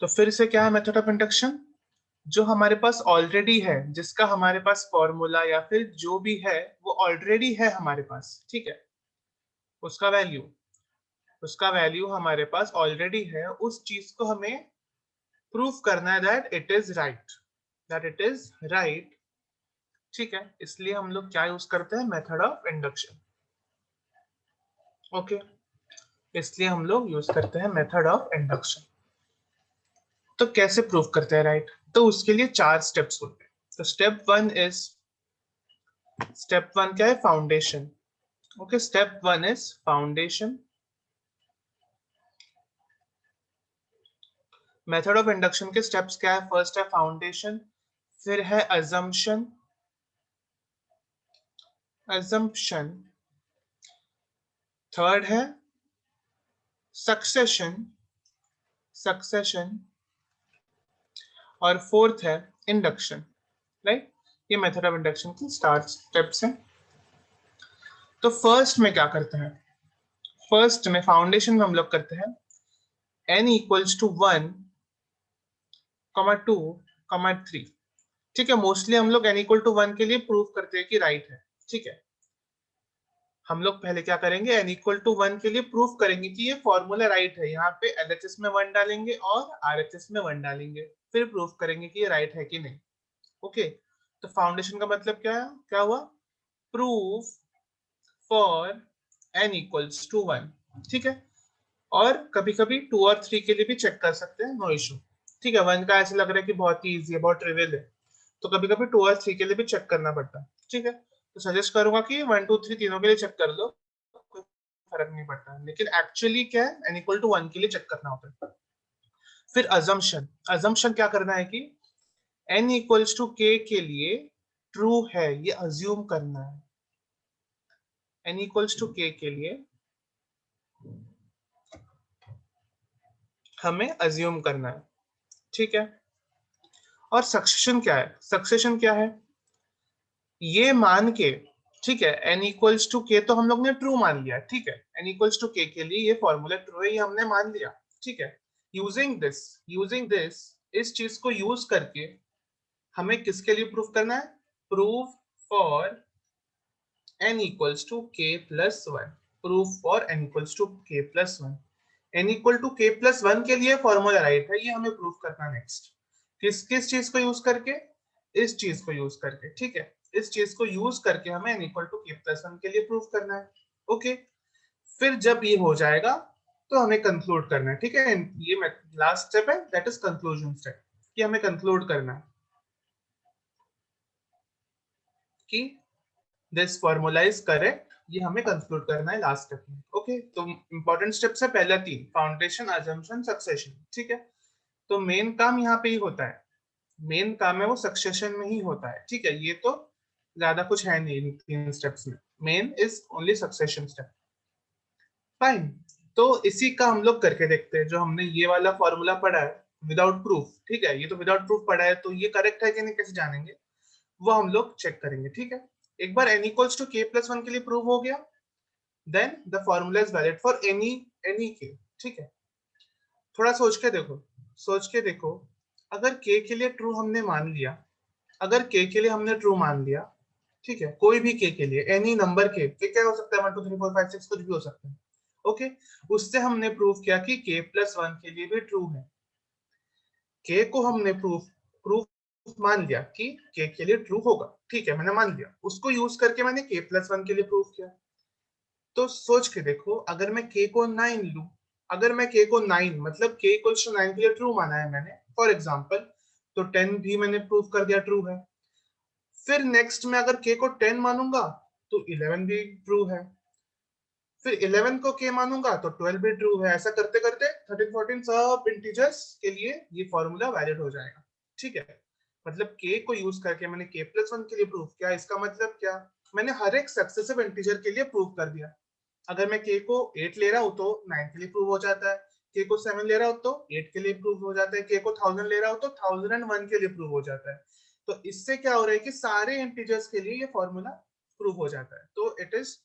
तो फिर से क्या है मेथड ऑफ इंडक्शन? जो हमारे पास ऑलरेडी है, जिसका हमारे पास फॉर्मूला या फिर जो भी है वो ऑलरेडी है हमारे पास, ठीक है, उसका वैल्यू हमारे पास ऑलरेडी है, उस चीज को हमें प्रूफ करना है दैट इट इज राइट, ठीक है। इसलिए हम लोग क्या यूज करते हैं? Method of induction. ओके, इसलिए हम लोग यूज करते हैं मेथड ऑफ इंडक्शन। तो कैसे प्रूफ करते हैं राइट? तो उसके लिए 4 स्टेप्स होते हैं। तो स्टेप वन क्या है? Foundation. Okay, step one is foundation. Method of induction के स्टेप्स क्या है? फर्स्ट है फाउंडेशन, फिर है अजम्पशन, थर्ड है सक्सेशन, और फोर्थ है इंडक्शन, राइट? ये मेथड ऑफ इंडक्शन की स्टार्ट स्टेप्स हैं। तो फर्स्ट में क्या करते हैं? फर्स्ट में फाउंडेशन में हम लोग करते हैं n इक्वल्स टू 1,2,3। ठीक है, मोस्टली हम लोग n इक्वल टू 1 के लिए प्रूव करते हैं कि राइट है, ठीक है। हम लोग पहले क्या करेंगे? n इक्वल टू 1 के लिए प्रूफ करेंगे कि ये फॉर्मूला राइट है। यहाँ पे LHS में 1 डालेंगे और RHS में 1 डालेंगे, फिर प्रूफ करेंगे कि ये राइट है कि नहीं। ओके, तो फाउंडेशन का मतलब क्या हुआ? Proof for n equals to 1, ठीक है। और कभी कभी 2 और 3 के लिए भी चेक कर सकते हैं, नो इशू, ठीक है। 1 का ऐसा लग रहा है कि बहुत ही इजी है, बहुत ट्रिवियल है, तो कभी कभी 2 और 3 के लिए भी चेक करना पड़ता है, ठीक है। तो सजेस्ट करूंगा कि 1 2 3 तीनों के लिए चेक कर लो, कोई फर्क नहीं पड़ता, लेकिन एक्चुअली क्या है? n इक्वल टू 1 के लिए चेक करना होता है। फिर अजम्पशन क्या करना है कि n इक्वल्स टू k के लिए ट्रू है, ये अज्यूम करना है। n इक्वल्स टू k के लिए हमें अज्यूम करना है, ठीक है। और सक्सेशन क्या है? ये मान के, ठीक है, n इक्वल्स टू k तो हम लोग ने ट्रू मान लिया, ठीक है। n इक्वल्स टू k के लिए ये फॉर्मूला ट्रू है, ये हमने मान लिया, ठीक है। यूजिंग दिस इस चीज को यूज करके हमें किसके लिए प्रूफ करना है? Proof for n equals to k plus 1। Proof for n equals to k plus 1। n equal to k plus 1 के लिए फॉर्मूला राइट है, ये हमें प्रूफ करना है नेक्स्ट। किस किस चीज को यूज करके? इस चीज को यूज करके, ठीक है। इस चीज को यूज करके हमें n equal to k plus 1 के लिए प्रूफ करना है। ओके, फिर जब ये हो जाएगा तो हमें कंक्लूड करना है, ठीक है। ये लास्ट स्टेप है, दैट इज कंक्लूजन स्टेप, कि हमें कंक्लूड करना है कि दिस फॉर्मूला इज करेक्ट, ये हमें कंक्लूड करना है लास्ट स्टेप में। ओके, तो इंपॉर्टेंट स्टेप्स है पहला 3, फाउंडेशन, अजम्पशन, सक्सेशन, ठीक है। तो मेन काम यहाँ पे ही होता है, मेन काम है वो सक्सेशन में ही होता है, ठीक है। ये तो ज्यादा कुछ है नहीं इन 3 स्टेप्स में, main is only succession step. Fine, तो इसी का हम लोग करके देखते हैं। जो हमने ये वाला फॉर्मूला पढ़ा है विदाउट प्रूफ, ठीक है, ये तो विदाउट प्रूफ पढ़ा है, तो ये करेक्ट है कि नहीं कैसे जानेंगे? वो हम लोग चेक करेंगे, ठीक है। एक बार n equals to k plus 1 के लिए प्रूव हो गया, then the formula is valid for any k, ठीक है। थोड़ा सोच के देखो, अगर k के लिए ट्रू हमने मान लिया, अगर k के लिए हमने ट्रू मान लिया, ठीक है, कोई भी k के लिए, एनी नंबर k क्या हो सकता है? 1 2 3 4 5 6 कुछ भी हो सकता है। ओके, उससे हमने प्रूव किया कि k प्लस 1 के लिए भी ट्रू है। k को हमने प्रूफ मान लिया कि k के लिए ट्रू होगा, ठीक है, मैंने मान लिया, उसको यूज करके मैंने k प्लस 1 के लिए प्रूफ किया। तो सोच के देखो, अगर मैं k को 9 लू, अगर मैं k को 9 मतलब k इक्वल्स टू 9 के लिए ट्रू माना है मैंने, फॉर एग्जांपल, तो 10 भी मैंने प्रूफ कर दिया ट्रू है। फिर नेक्स्ट में अगर k को 10 मानूंगा तो 11 भी ट्रू है, फिर 11 को k मानूंगा तो 12 भी ट्रू है। ऐसा करते करते 13 14 सब इंटीजर्स के लिए ये फॉर्मूला वैलिड हो जाएगा, ठीक है। मतलब k को यूज करके मैंने k प्लस 1 के लिए प्रूफ किया, इसका मतलब क्या? मैंने हर एक सक्सेसिव इंटीजर के लिए प्रूफ कर दिया। अगर मैं k को 8 ले रहा हूं तो 9 के लिए प्रूव हो जाता है, k को 7 ले रहा हूं तो 8 के लिए प्रूव हो जाता है, k को 1000 ले रहा हूं तो 1001 के लिए प्रूव हो जाता है। तो इससे क्या हो रहा है कि सारे इंटीजर्स के लिए ये फॉर्मूला प्रूव हो जाता है। तो it is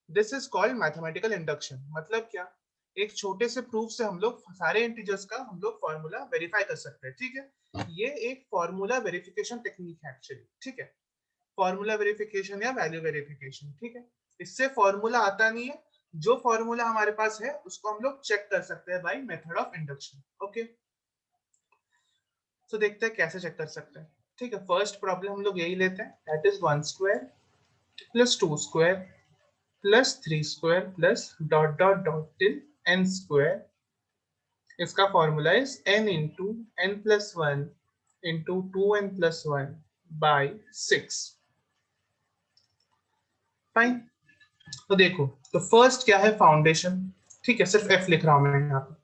this is called mathematical induction. मतलब क्या? एक छोटे से प्रूफ से हम लोग सारे इंटीजर्स का हम लोग फॉर्मूला वेरीफाई कर सकते हैं, ठीक है। ये एक फॉर्मूला वेरिफिकेशन टेक्निक है एक्चुअली, ठीक है, फॉर्मूला वेरिफिकेशन या वैल्यू वेरिफिकेशन, ठीक है। इससे फॉर्मूला आता नहीं है, जो फॉर्मूला हमारे पास है उसको हम लोग चेक कर सकते हैं by method of induction. Okay, तो देखते हैं कैसे चेक कर सकते हैं, ठीक है। फर्स्ट प्रॉब्लम हम लोग यही लेते हैं, that is 1 square plus 2 square plus 3 square plus dot dot dot till n square. इसका formula is n into n plus one into 2n plus one by 6। Fine, तो देखो, तो फर्स्ट क्या है, फाउंडेशन, ठीक है, सिर्फ f लिख रहा हूं मैं यहाँ पे।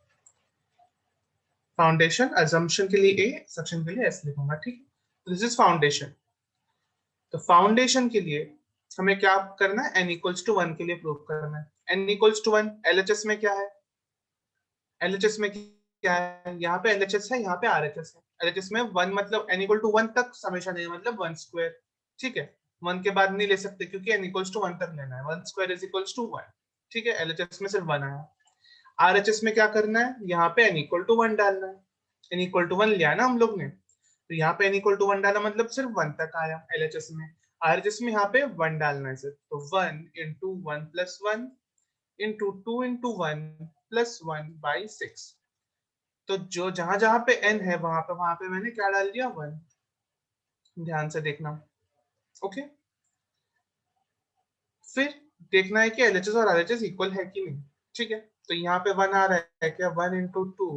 फाउंडेशन अजम्पशन के लिए a, सेक्शन के लिए s लिखूंगा, ठीक है। This is foundation. तो फाउंडेशन के लिए हमें क्या करना है, n इक्वल्स टू 1 के लिए प्रूव करना है। n इक्वल्स टू 1 LHS में क्या है, LHS में क्या है, यहाँ पे LHS है, यहाँ पे RHS है। LHS में 1 मतलब n इक्वल टू 1 तक समेशन है, मतलब 1 स्क्वायर, ठीक है। 1 के बाद नहीं ले सकते क्योंकि n इक्वल्स टू 1 तक लेना है, 1 स्क्वायर इज इक्वल्स टू 1, ठीक है। LHS में सिर्फ 1 आया। RHS में क्या करना है, यहाँ पे n इक्वल टू 1 डालना है। n इक्वल टू 1 लिया ना हम लोग ने, तो यहाँ पे n इक्वल टू 1 डाला मतलब सिर्फ 1 तक आया LHS में। RHS में यहाँ पे 1 डालना है सिर्फ, तो 1 into 1 plus 1 into 2 into 1 plus 1 by 6। तो जो जहां जहां पे n है वहां पे मैंने क्या डाल दिया, 1। ध्यान से देखना, ओके। फिर देखना है कि LHS और RHS इक्वल है कि नहीं, ठीक है। तो यहाँ पे 1 आ रहा है क्या, 1 into 2,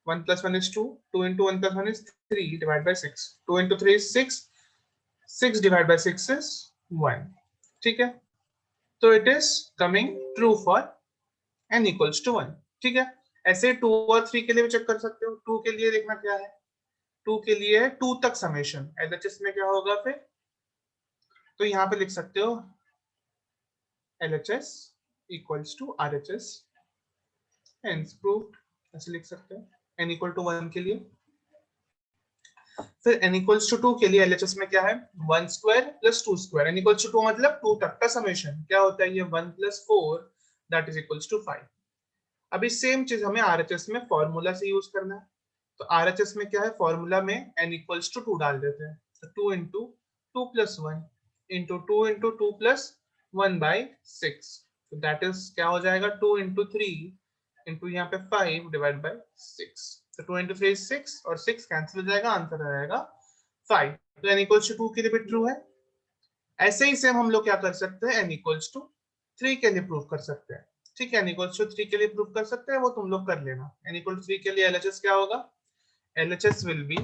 1 plus 1 is 2, 2 into 1 plus 1 is 3 divide by 6, 2 into 3 is 6, 6 divide by 6 is 1, ठीक है। तो it is coming true for n equals to 1, ठीक है। ऐसे 2 और 3 के लिए भी चेक कर सकते हो। 2 के लिए देखना क्या है, 2 के लिए है 2 तक समेशन, LHS में क्या होगा फिर, तो यहाँ पे लिख सकते हो LHS equals to RHS, hence proved, ऐसे लिख सकते हैं n इक्वल टू 1 के लिए। फिर n इक्वल्स टू 2 के लिए LHS में क्या है, 1 square plus 2 square, n equals to 2 मतलब 2 तक का समेशन क्या होता है, ये 1 plus 4 that is equals to 5। अभी सेम चीज हमें RHS में फॉर्मूला से यूज करना है। तो RHS में क्या है, फॉर्मूला में n इक्वल्स टू 2 डाल देते हैं, तो 2 into 2 plus 1 into 2 into 2 plus 1 by 6, तो दैट इज क्या हो जाएगा, 2 इंटू 3 इंटू यहाँ पे 5 डिवाइड बाई 6, तो 2 इंटू 3 6 और 6 कैंसिल हो जाएगा, आंसर आ जाएगा 5। तो n इक्वल्स टू 2 के लिए भी ट्रू है। ऐसे ही सेम हम लोग क्या कर सकते हैं, n इक्वल्स टू 3 के लिए प्रूव कर सकते हैं, ठीक है। n इक्वल्स टू 3 के लिए प्रूव कर सकते हैं, वो तुम लोग कर लेना। n इक्वल टू 3 के लिए LHS क्या होगा, LHS विल बी,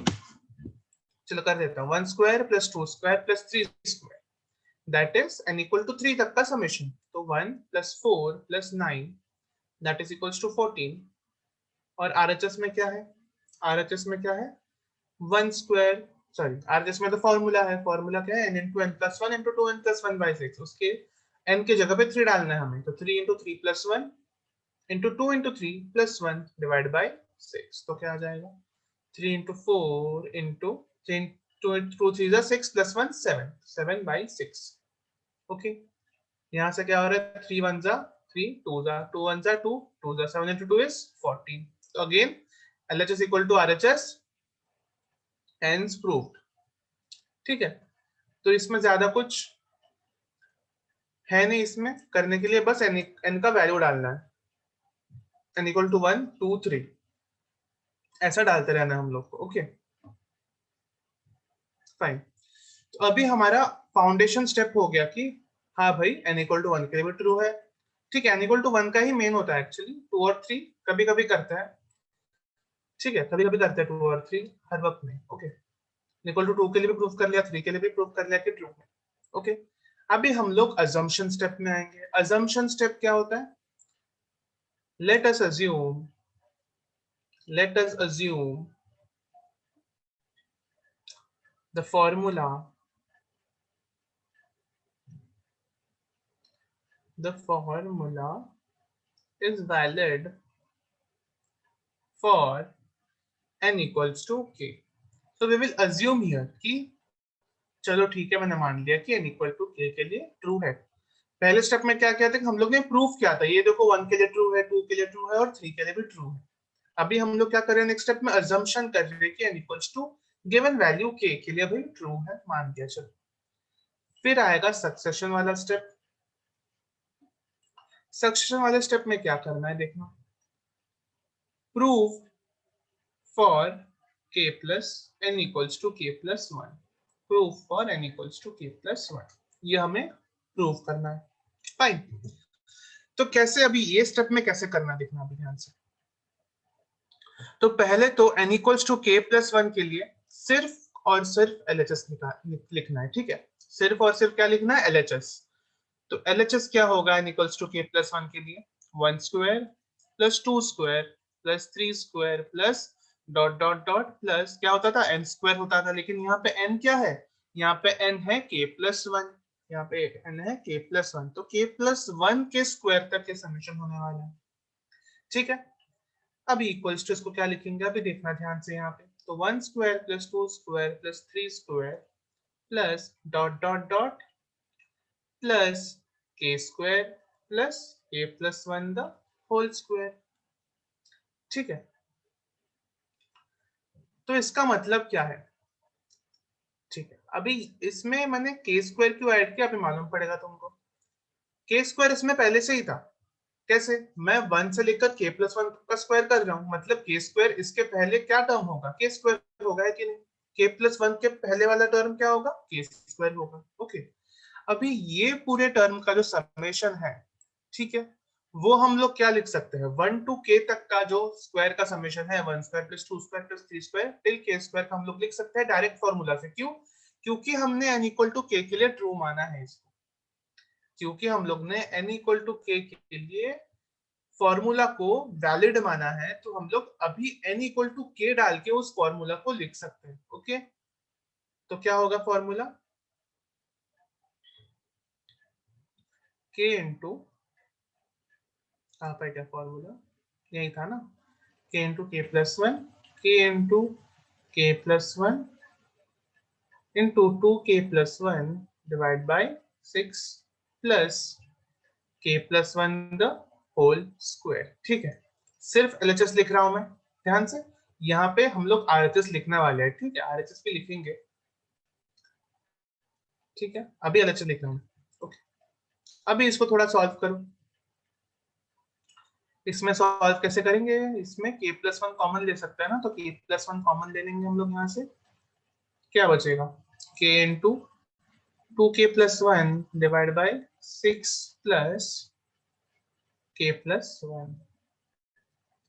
चलो कर देता हूँ, 1 square plus 2 square plus 3 square, that is n equal to 3 तक का समेशन, तो 1 plus 4 plus 9 that is equals to 14। और RHS में क्या है, RHS में क्या है, 1 स्क्वायर, सॉरी RHS में तो फॉर्मूला है, फॉर्मूला क्या है, n into n plus 1 into 2n plus 1 by 6, उसके n के जगह पे 3 डालना है हमें, तो 3 into 3 plus 1 into 2 into 3 plus 1 divide by 6, तो क्या आ जाएगा, 3 into 4 into 3 2 3 is 6 plus 1 7 7 by 6, okay. यहाँ से क्या हो रहा है, 3 1 जा 3, 2 जा 2 1 जा 2, 2 जा 7 into 2 is 14। तो again LHS equal to RHS, hence proved, ठीक है। तो इसमें ज्यादा कुछ है नहीं, इसमें करने के लिए बस n का वैल्यू डालना है, n equal to 1 2 3 ऐसा डालते रहना है हम लोग को, ओके फाइन। तो अभी हमारा फाउंडेशन स्टेप हो गया कि हाँ भाई n इक्वल टू 1 के लिए भी ट्रू है, ठीक है। n इक्वल टू 1 का ही मेन होता है एक्चुअली, 2 और 3 कभी कभी करता है, ठीक है, कभी कभी करते हैं 2 और 3, हर वक्त नहीं, ओके। इक्वल टू 2 के लिए भी प्रूफ कर लिया, 3 के लिए भी प्रूफ कर लिया कि ट्रू है, ओके। अभी हम लोग अजम्पशन स्टेप में आएंगे। अजम्पशन स्टेप क्या होता है, let us assume the formula is valid for n equals to k, so we will assume here कि चलो ठीक है, मैंने मान लिया कि n equal to k के लिए ट्रू है। पहले स्टेप में क्या किया था कि हम लोग ने प्रूफ किया था, ये देखो 1 के लिए ट्रू है, 2 के लिए ट्रू है और 3 के लिए भी ट्रू है। अभी हम लोग क्या कर रहे हैं नेक्स्ट स्टेप में, अजम्पशन कर रहे हैं कि n equals to given value k के लिए भाई ट्रू है, मान दिया। चलो फिर आएगा सक्सेशन वाला स्टेप। सक्सेशन वाले स्टेप में क्या करना है देखना, proof for k plus n equals to k plus 1, proof for n equals to k plus 1, ये हमें प्रूफ करना है। फाइन, तो कैसे, अभी ये स्टेप में कैसे करना देखना अभी ध्यान से। तो पहले तो n equals to k plus 1 के लिए सिर्फ और सिर्फ LHS लिखना है, ठीक है। सिर्फ और सिर्फ क्या लिखना है, LHS। तो LHS क्या होगा n equals to k plus 1 के लिए, 1 square plus 2 square plus 3 square plus dot dot dot plus क्या होता था, n स्क्वायर होता था, लेकिन यहाँ पे n क्या है, यहाँ पे n है k प्लस 1, यहाँ पे n है k प्लस 1, तो k प्लस 1 के स्क्वायर तक के समेशन होने वाला है, ठीक है। अभी इक्वल्स टू इसको क्या लिखेंगे, अभी देखना ध्यान से यहाँ पे, तो 1 square plus 2 square plus 3 square plus dot dot dot plus k square plus k plus 1 the whole square, ठीक है। तो इसका मतलब क्या है, ठीक है। अभी इसमें मैंने k स्क्वायर क्यों ऐड किया, अभी मालूम पड़ेगा तुमको। k स्क्वायर इसमें पहले से ही था, कैसे, मैं 1 से लेकर k प्लस 1 का स्क्वायर कर रहा हूँ, मतलब k स्क्वायर इसके पहले क्या टर्म होगा, k स्क्वायर होगा, है कि नहीं। k प्लस 1 के पहले वाला टर्म क्या होगा, k स्क्वायर होगा, ओके। अभी ये पूरे टर्म का जो समेशन है, ठीक है, वो हम लोग क्या लिख सकते हैं, 1 टू k तक का जो स्क्वायर का समेशन है, 1 square plus 2 square plus 3 square till k square का हम लोग लिख सकते हैं डायरेक्ट फॉर्मूला से। क्यों, क्योंकि हमने n इक्वल टू k के लिए ट्रू माना है इसको, क्योंकि हम लोग ने n इक्वल टू k के लिए फॉर्मूला को वैलिड माना है, तो हम लोग अभी n इक्वल टू k डाल के उस फॉर्मूला को लिख सकते हैं, ओके। तो क्या होगा फॉर्मूला, k इंटू, कहाँ पर क्या फॉर्मूला, यही था ना, k into k plus 1, k into k plus 1 into 2k plus 1 divide by 6 plus k plus 1 the whole square, ठीक है। सिर्फ LHS लिख रहा हूं मैं, ध्यान से। यहाँ पे हम लोग RHS लिखने वाले हैं, ठीक है, RHS भी लिखेंगे, ठीक है। अभी LHS लिख रहा हूँ, ओके। अभी इसको थोड़ा सॉल्व करो। इसमें सॉल्व कैसे करेंगे, इसमें k प्लस 1 कॉमन ले सकते हैं ना, तो k प्लस 1 कॉमन ले लेंगे हम लोग, यहाँ से क्या बचेगा, k into 2k plus 1 divide by 6 plus k plus 1,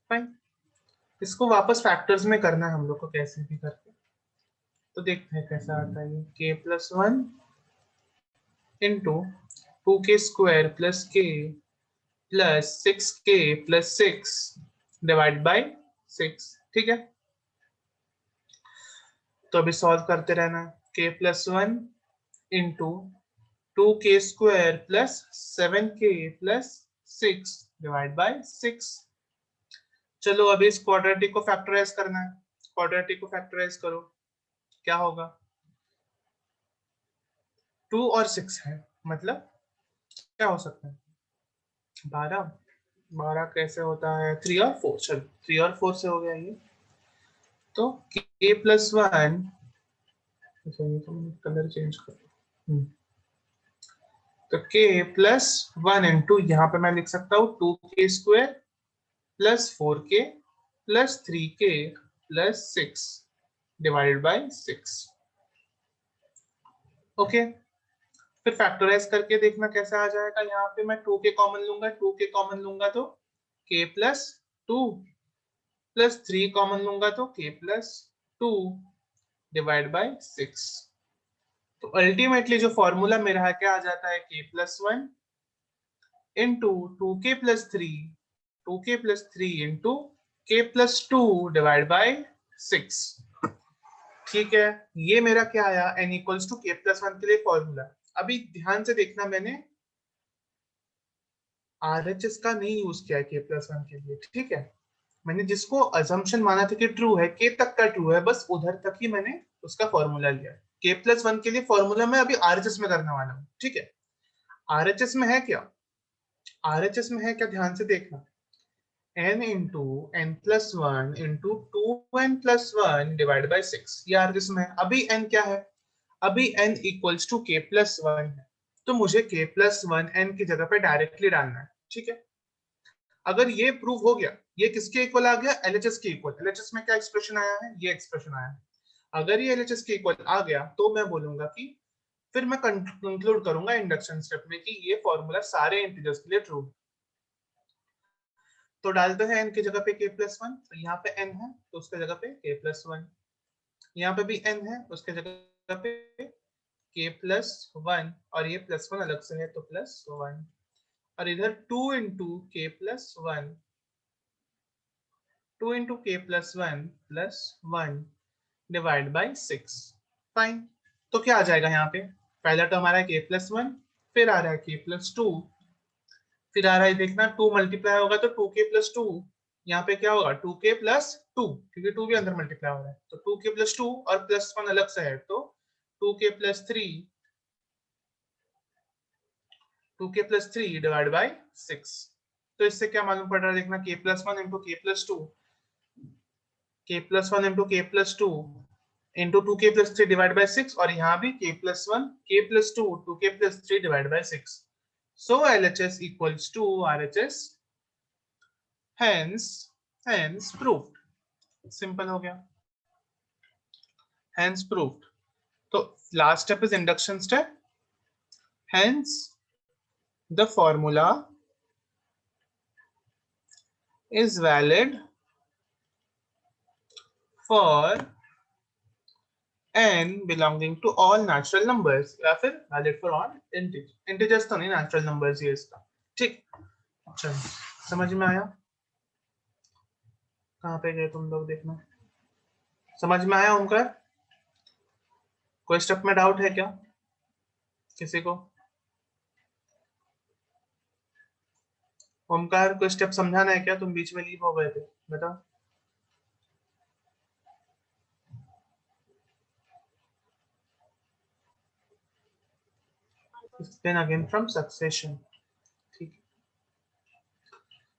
fine. इसको वापस फैक्टर्स में करना है हम लोग को, कैसे भी करके, तो देखते हैं कैसा आता है ये, k plus 1 into 2k square plus k plus 6k plus 6 divide by 6, ठीक है। तो अभी सॉल्व करते रहना, k plus 1 into 2k square plus 7k plus 6 divide by 6। चलो अभी इस क्वाड्रेटिक को फैक्टराइज करना है, क्वाड्रेटिक को फैक्टराइज करो, क्या होगा, 2 और 6 है, मतलब क्या हो सकता है, 12, 12 कैसे होता है, 3 और 4, चलो 3 और 4 से हो गया ये। तो k प्लस 1, कलर चेंज कर, तो k प्लस 1 इंटू, यहाँ पे मैं लिख सकता हूँ 2k square plus 4k plus 3k plus 6 divided by 6, okay. फिर फैक्टराइज करके देखना कैसे आ जाएगा, यहाँ पे मैं 2k कॉमन लूंगा, 2k कॉमन लूंगा तो k प्लस 2 प्लस 3 कॉमन लूंगा तो k प्लस 2 डिवाइड बाई 6। तो अल्टीमेटली जो फॉर्मूला मेरा है क्या आ जाता है, k plus 1 into 2k plus 3, 2k plus 3 into k plus 2 divide by 6, ठीक है। ये मेरा क्या आया, n equals to k plus 1 के लिए फॉर्मूला। अभी ध्यान से देखना, मैंने RHS का नहीं यूज किया है k प्लस 1 के लिए, ठीक है। मैंने जिसको अजम्पशन माना था कि ट्रू है, k तक का ट्रू है, बस उधर तक ही मैंने उसका फॉर्मूला लिया। k प्लस 1 के लिए फॉर्मूला मैं अभी RHS में करने वाला हूँ, ठीक है। आरएचएस में है क्या, आरएचएस में है क्या, ध्यान से देखना, n into n plus one into two n plus one divide by six, ये आरएचएस में है। अभी n क्या है, अभी n equals to k plus one है, तो मुझे k प्लस वन n की जगह पे डायरेक्टली डालना है, ठीक है। अगर ये प्रूव हो गया, ये किसके इक्वल आ गया, एलएचएस के इक्वल। एलएचएस में क्या एक्सप्रेशन आया है, ये एक्सप्रेशन आया है। अगर ये एलएचएस के इक्वल आ गया तो मैं बोलूंगा कि फिर मैं कंक्लूड करूंगा इंडक्शन स्टेप में कि ये फॉर्मूला सारे इंटीजर्स के लिए ट्रू। तो डालते हैं n की जगह पे k प्लस वन, तो यहाँ पे n है तो उसके जगह पे k प्लस वन, यहाँ पे भी n है उसके जगह पे k प्लस वन, और ये प्लस वन अलग से है तो प्लस वन, और इधर two into k plus one, two into k plus one divide by six. Fine, तो क्या आ जाएगा यहाँ पे, पहला टर्म आ रहा है k प्लस वन, फिर आ रहा है k प्लस टू, फिर आ रहा है देखना टू मल्टीप्लाई होगा तो टू के प्लस टू, यहाँ पे क्या होगा टू के प्लस टू, क्योंकि टू भी अंदर मल्टीप्लाई हो रहा है, तो टू के प्लस टू और प्लस वन अलग से है तो to k plus three, to k plus three divide by six. तो इससे क्या मालूम पड़ रहा है, देखना k plus one into k plus to, k plus one into k plus two into two k plus three divide by six, और यहाँ भी k प्लस वन के plus to to k plus three divide by six. So LHS equals to RHS, hence proved। Simple हो गया, hence proved। तो last step is induction step, hence the formula is valid for n belonging to all natural numbers, या फिर valid for all integers तो नहीं, natural numbers ये इसका, ठीक। चलो समझ में आया, कहाँ पे गए तुम लोग, देखना समझ में आया ओमकार, कोई स्टेप में डाउट है क्या किसी को, ओमकार कोई स्टेप समझाना है क्या, तुम बीच में लीव हो गए थे, बताओ। then again from succession, ठीक।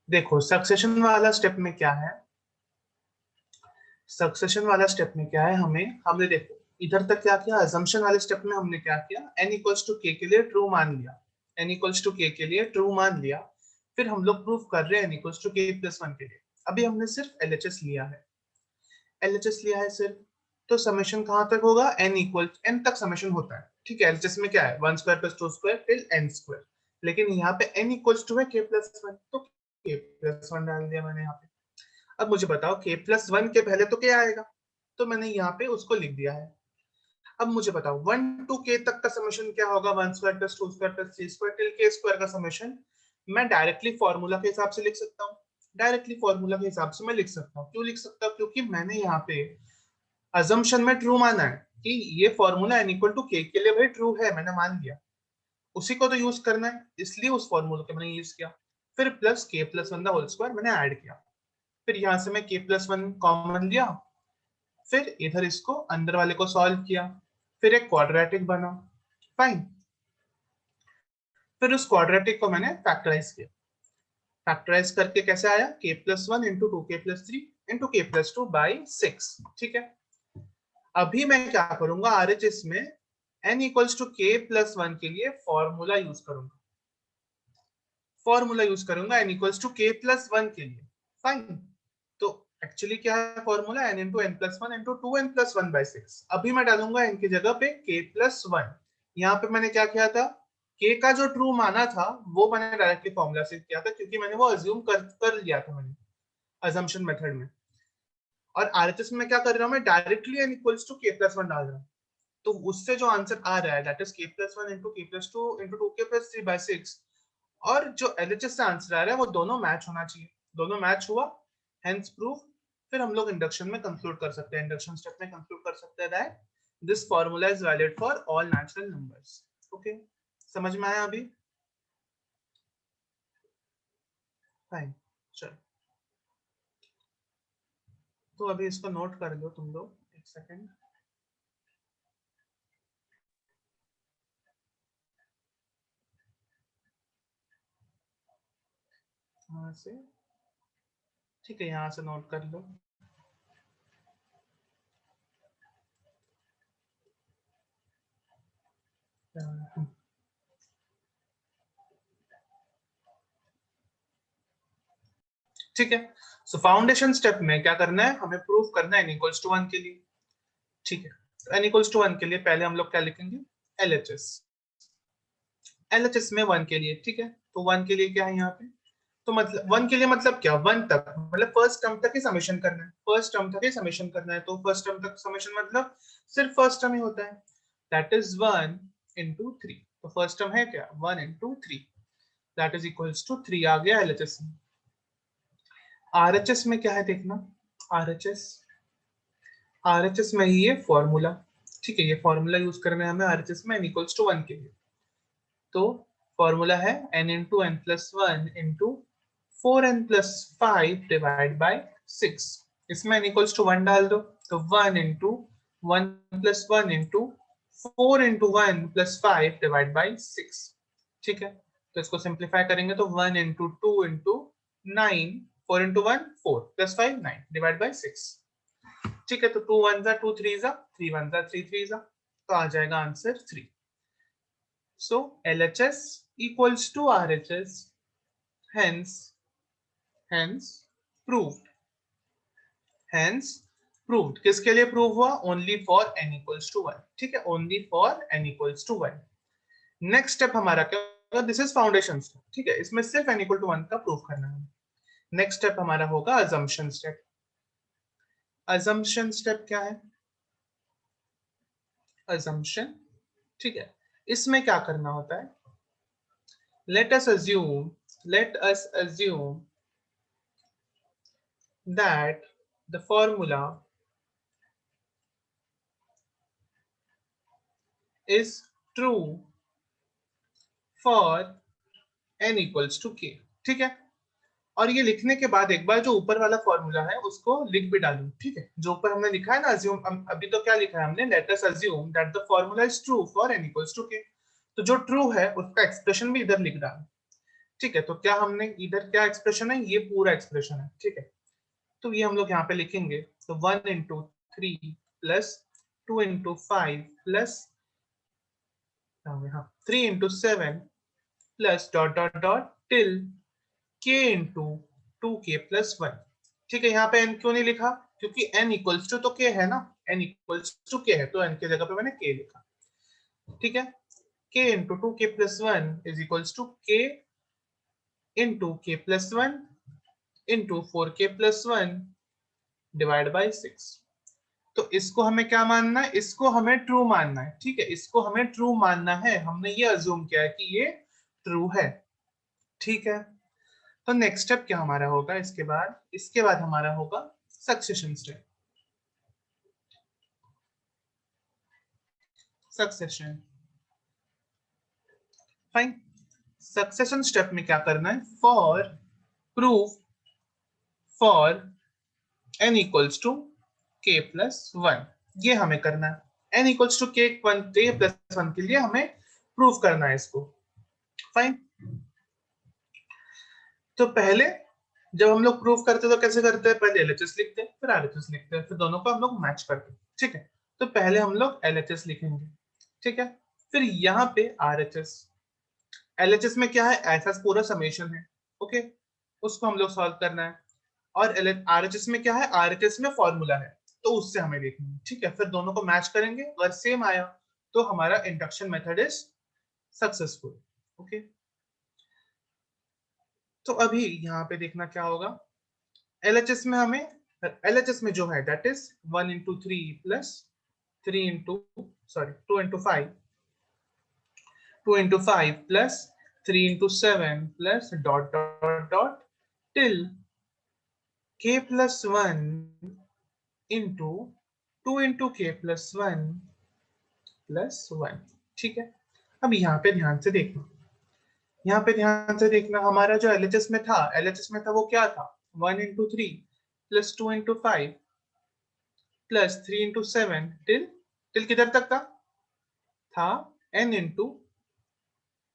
देखो सक्सेशन वाला स्टेप में क्या है, सक्सेशन वाला स्टेप में क्या है, हमने देखो इधर तक क्या किया, अजम्पशन वाले स्टेप में हमने क्या किया, n इक्वल्स टू k के लिए ट्रू मान लिया, n इक्वल्स टू k के लिए ट्रू मान लिया, फिर हम लोग प्रूफ कर रहे हैं n equals to k plus one के लिए। अभी हमने सिर्फ LHS लिया है, LHS लिया है सिर्फ, तो समेशन कहां तक होगा, n इक्वल n तक समेशन होता है, ठीक है। LHS में क्या है, one square plus two square till n square, लेकिन यहाँ पे n इक्वल्स टू है k प्लस वन, तो k प्लस वन डाल दिया मैंने यहाँ पे। अब मुझे बताओ k प्लस वन के पहले तो क्या आएगा, तो मैंने यहाँ पे उसको लिख दिया है। अब मुझे बताओ वन टू k तक का समेशन क्या होगा, one square plus two square plus three square till k square का समेशन मैं डायरेक्टली फॉर्मूला के हिसाब से लिख सकता हूँ, डायरेक्टली फॉर्मूला के हिसाब से मैं लिख सकता हूँ। क्यों लिख सकता हूँ, क्योंकि मैंने यहाँ पे अजम्पशन में ट्रू माना है कि ये formula n equal to k के लिए भाई ट्रू है, मैंने मान लिया, उसी को तो यूज करना है, इसलिए उस फॉर्मूला को मैंने यूज किया। फिर प्लस k प्लस वन का होल स्क्वायर मैंने ऐड किया, फिर यहाँ से मैं k प्लस वन कॉमन लिया, फिर इधर इसको अंदर वाले को सॉल्व किया, फिर एक क्वाड्रेटिक बना, फाइन। फिर उस क्वाड्रेटिक को मैंने फैक्टराइज किया, फैक्टराइज करके कैसे आया, k plus one into two k plus three into k plus two by six, ठीक है। अभी मैं क्या करूंगा, RHS में n equals to k plus one के लिए फॉर्मूला यूज करूंगा, फॉर्मूला यूज करूंगा n equals to k plus one के लिए, फाइन। तो एक्चुअली क्या है formula, n into n plus one into two n plus one by six. अभी मैं डालूंगा n की जगह पे k प्लस वन, यहाँ पे मैंने क्या किया था, k का जो ट्रू माना था वो मैंने डायरेक्टली फॉर्मूला से किया था, क्योंकि मैंने वो अज्यूम कर लिया था मैंने अजम्पशन मेथड में। और RHS में क्या कर रहा हूँ मैं, directly n equals to k plus one डाल रहा हूँ, तो उससे जो आंसर आ रहा है that is k plus one into k plus two into two k plus three by six, और जो LHS से आंसर आ रहा है वो दोनों मैच होना चाहिए, दोनों मैच हुआ, हेंस प्रूफ। फिर हम लोग इंडक्शन में कंक्लूड कर सकते हैं, इंडक्शन स्टेप में कंक्लूड कर सकते हैं that this formula is valid for all natural numbers. Okay, समझ में आया अभी, फाइन। चलो तो अभी इसको नोट कर लो तुम लोग, एक सेकेंड। यहाँ से, ठीक है, यहाँ से नोट कर लो। ठीक है, सो फाउंडेशन स्टेप में क्या करना है, हमें प्रूफ करना है n इक्वल्स टू 1 के लिए। ठीक है, तो n इक्वल्स टू 1 के लिए पहले हम लोग क्या लिखेंगे, LHS। LHS में 1 के लिए, ठीक है, तो 1 के लिए क्या है यहाँ पे, तो मतलब 1 के लिए मतलब क्या, 1 तक, मतलब फर्स्ट टर्म तक ही समेशन करना है, फर्स्ट टर्म तक ही समेशन करना है। तो फर्स्ट टर्म तक समेशन मतलब सिर्फ फर्स्ट टर्म ही होता है, दैट इज 1 into 3। तो फर्स्ट टर्म है क्या, 1 into 3, that is equals to 3 आ गया LHS में। RHS में क्या है देखना, RHS, RHS में ही ये फॉर्मूला, ठीक है, ये फॉर्मूला यूज करना है हमें RHS में n इक्वल्स टू 1 के लिए। तो फॉर्मूला है n into n plus 1 into 4n plus 5 divide by 6। इसमें n इक्वल्स टू 1 डाल दो, तो 1 into 1 plus 1 into 4 into 1 plus 5 divide by 6। ठीक है, तो इसको सिंप्लीफाई करेंगे तो 1 into 2 into 9, 4 into 1 4 plus 5 9 divide by 6। ठीक है, तो 2 1 जा 2 3 जा 3 1 जा 3 3 जा, तो आ जाएगा answer 3। So LHS equals to RHS, hence proved, hence proved। किसके लिए प्रूव हुआ, only for n equals to 1। ठीक है, only for n equals to 1। Next step हमारा क्या होगा, दिस इज फाउंडेशन स्टेप। ठीक है, इसमें सिर्फ n equal to 1 का प्रूफ करना है। नेक्स्ट स्टेप हमारा होगा assumption स्टेप। assumption स्टेप क्या है, assumption, ठीक है, इसमें क्या करना होता है, let us assume that the formula is true for n equals to k। ठीक है, और ये लिखने के बाद एक बार जो ऊपर वाला फॉर्मूला है उसको लिख भी डालू। ठीक है, जो ऊपर हमने लिखा है ना assume, अभी तो क्या लिखा है हमने, let us assume that the formula is true for n equals to k। तो जो ट्रू है उसका एक्सप्रेशन भी इधर लिख डालो। ठीक है, तो क्या हमने इधर क्या एक्सप्रेशन है, ये पूरा एक्सप्रेशन है। ठीक है, तो ये हम लोग यहाँ पे लिखेंगे, तो 1 into 3 plus 2 into 5 plus 3 into 7 plus dot dot dot till k into 2k plus 1। ठीक है, यहाँ पे n क्यों नहीं लिखा, क्योंकि n इक्वल्स टू तो k है ना, n इक्वल्स टू k है, तो n की जगह पे मैंने k लिखा। ठीक है, k into 2k plus 1 is equals to k into k plus 1 into 4k plus 1 divide by 6। तो इसको हमें क्या मानना है, इसको हमें ट्रू मानना है। ठीक है, इसको हमें ट्रू मानना है, हमने ये अज्यूम किया है कि ये ट्रू है। ठीक है, तो नेक्स्ट स्टेप क्या हमारा होगा, इसके बाद हमारा होगा succession step. Succession, fine. Succession step में क्या करना है, for proof for n equals to k plus 1, ये हमें करना है। n equals to k plus 1 के लिए हमें प्रूफ करना है इसको। फाइन, तो पहले जब हम लोग प्रूफ करते हैं तो कैसे करते हैं, पहले LHS लिखते हैं फिर RHS लिखते हैं, फिर दोनों को हम लोग मैच करते हैं। ठीक है, तो पहले हम लोग LHS लिखेंगे। ठीक है, फिर यहाँ पे RHS। LHS में क्या है, ऐसा पूरा समेशन है। ओके, उसको हम लोग सॉल्व करना है। और RHS में क्या है, RHS में फॉर्मूला है, तो उससे हमें देखना है। ठीक है, फिर दोनों को मैच करेंगे, अगर सेम आया तो हमारा induction method is successful. Okay, तो अभी यहाँ पे देखना क्या होगा, LHS में हमें, LHS में जो है that is 1 into 3 plus 3 into, sorry 2 into 5, 2 into 5 plus 3 into 7 plus dot dot dot till k plus 1 into 2 into k plus 1 plus 1। ठीक है, अब यहाँ पे ध्यान से देखना, यहाँ पे ध्यान से देखना, हमारा जो LHS में था, LHS में था वो क्या था, 1 into 3 plus 2 into 5 plus 3 into 7 till किधर तक था n into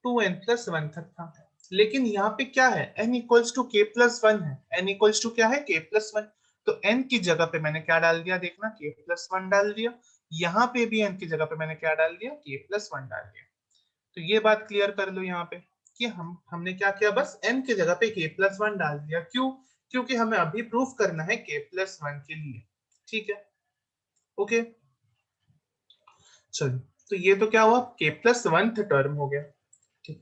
2n plus 1 तक था। लेकिन यहाँ पे क्या है, n equals to k plus one है, n इक्वल्स टू क्या है, k प्लस वन। तो n की जगह पे मैंने क्या डाल दिया, देखना k प्लस वन डाल दिया। यहाँ पे भी n की जगह पे मैंने क्या डाल दिया, k प्लस वन डाल दिया। तो ये बात क्लियर कर लो यहाँ पे कि हमने क्या किया, बस n की जगह पे k प्लस वन डाल दिया। क्यों? क्योंकि हमें अभी प्रूफ करना है k प्लस वन के लिए। ठीक है, ओके चलो। तो ये तो क्या हुआ, k प्लस वन टर्म हो गया। ठीक,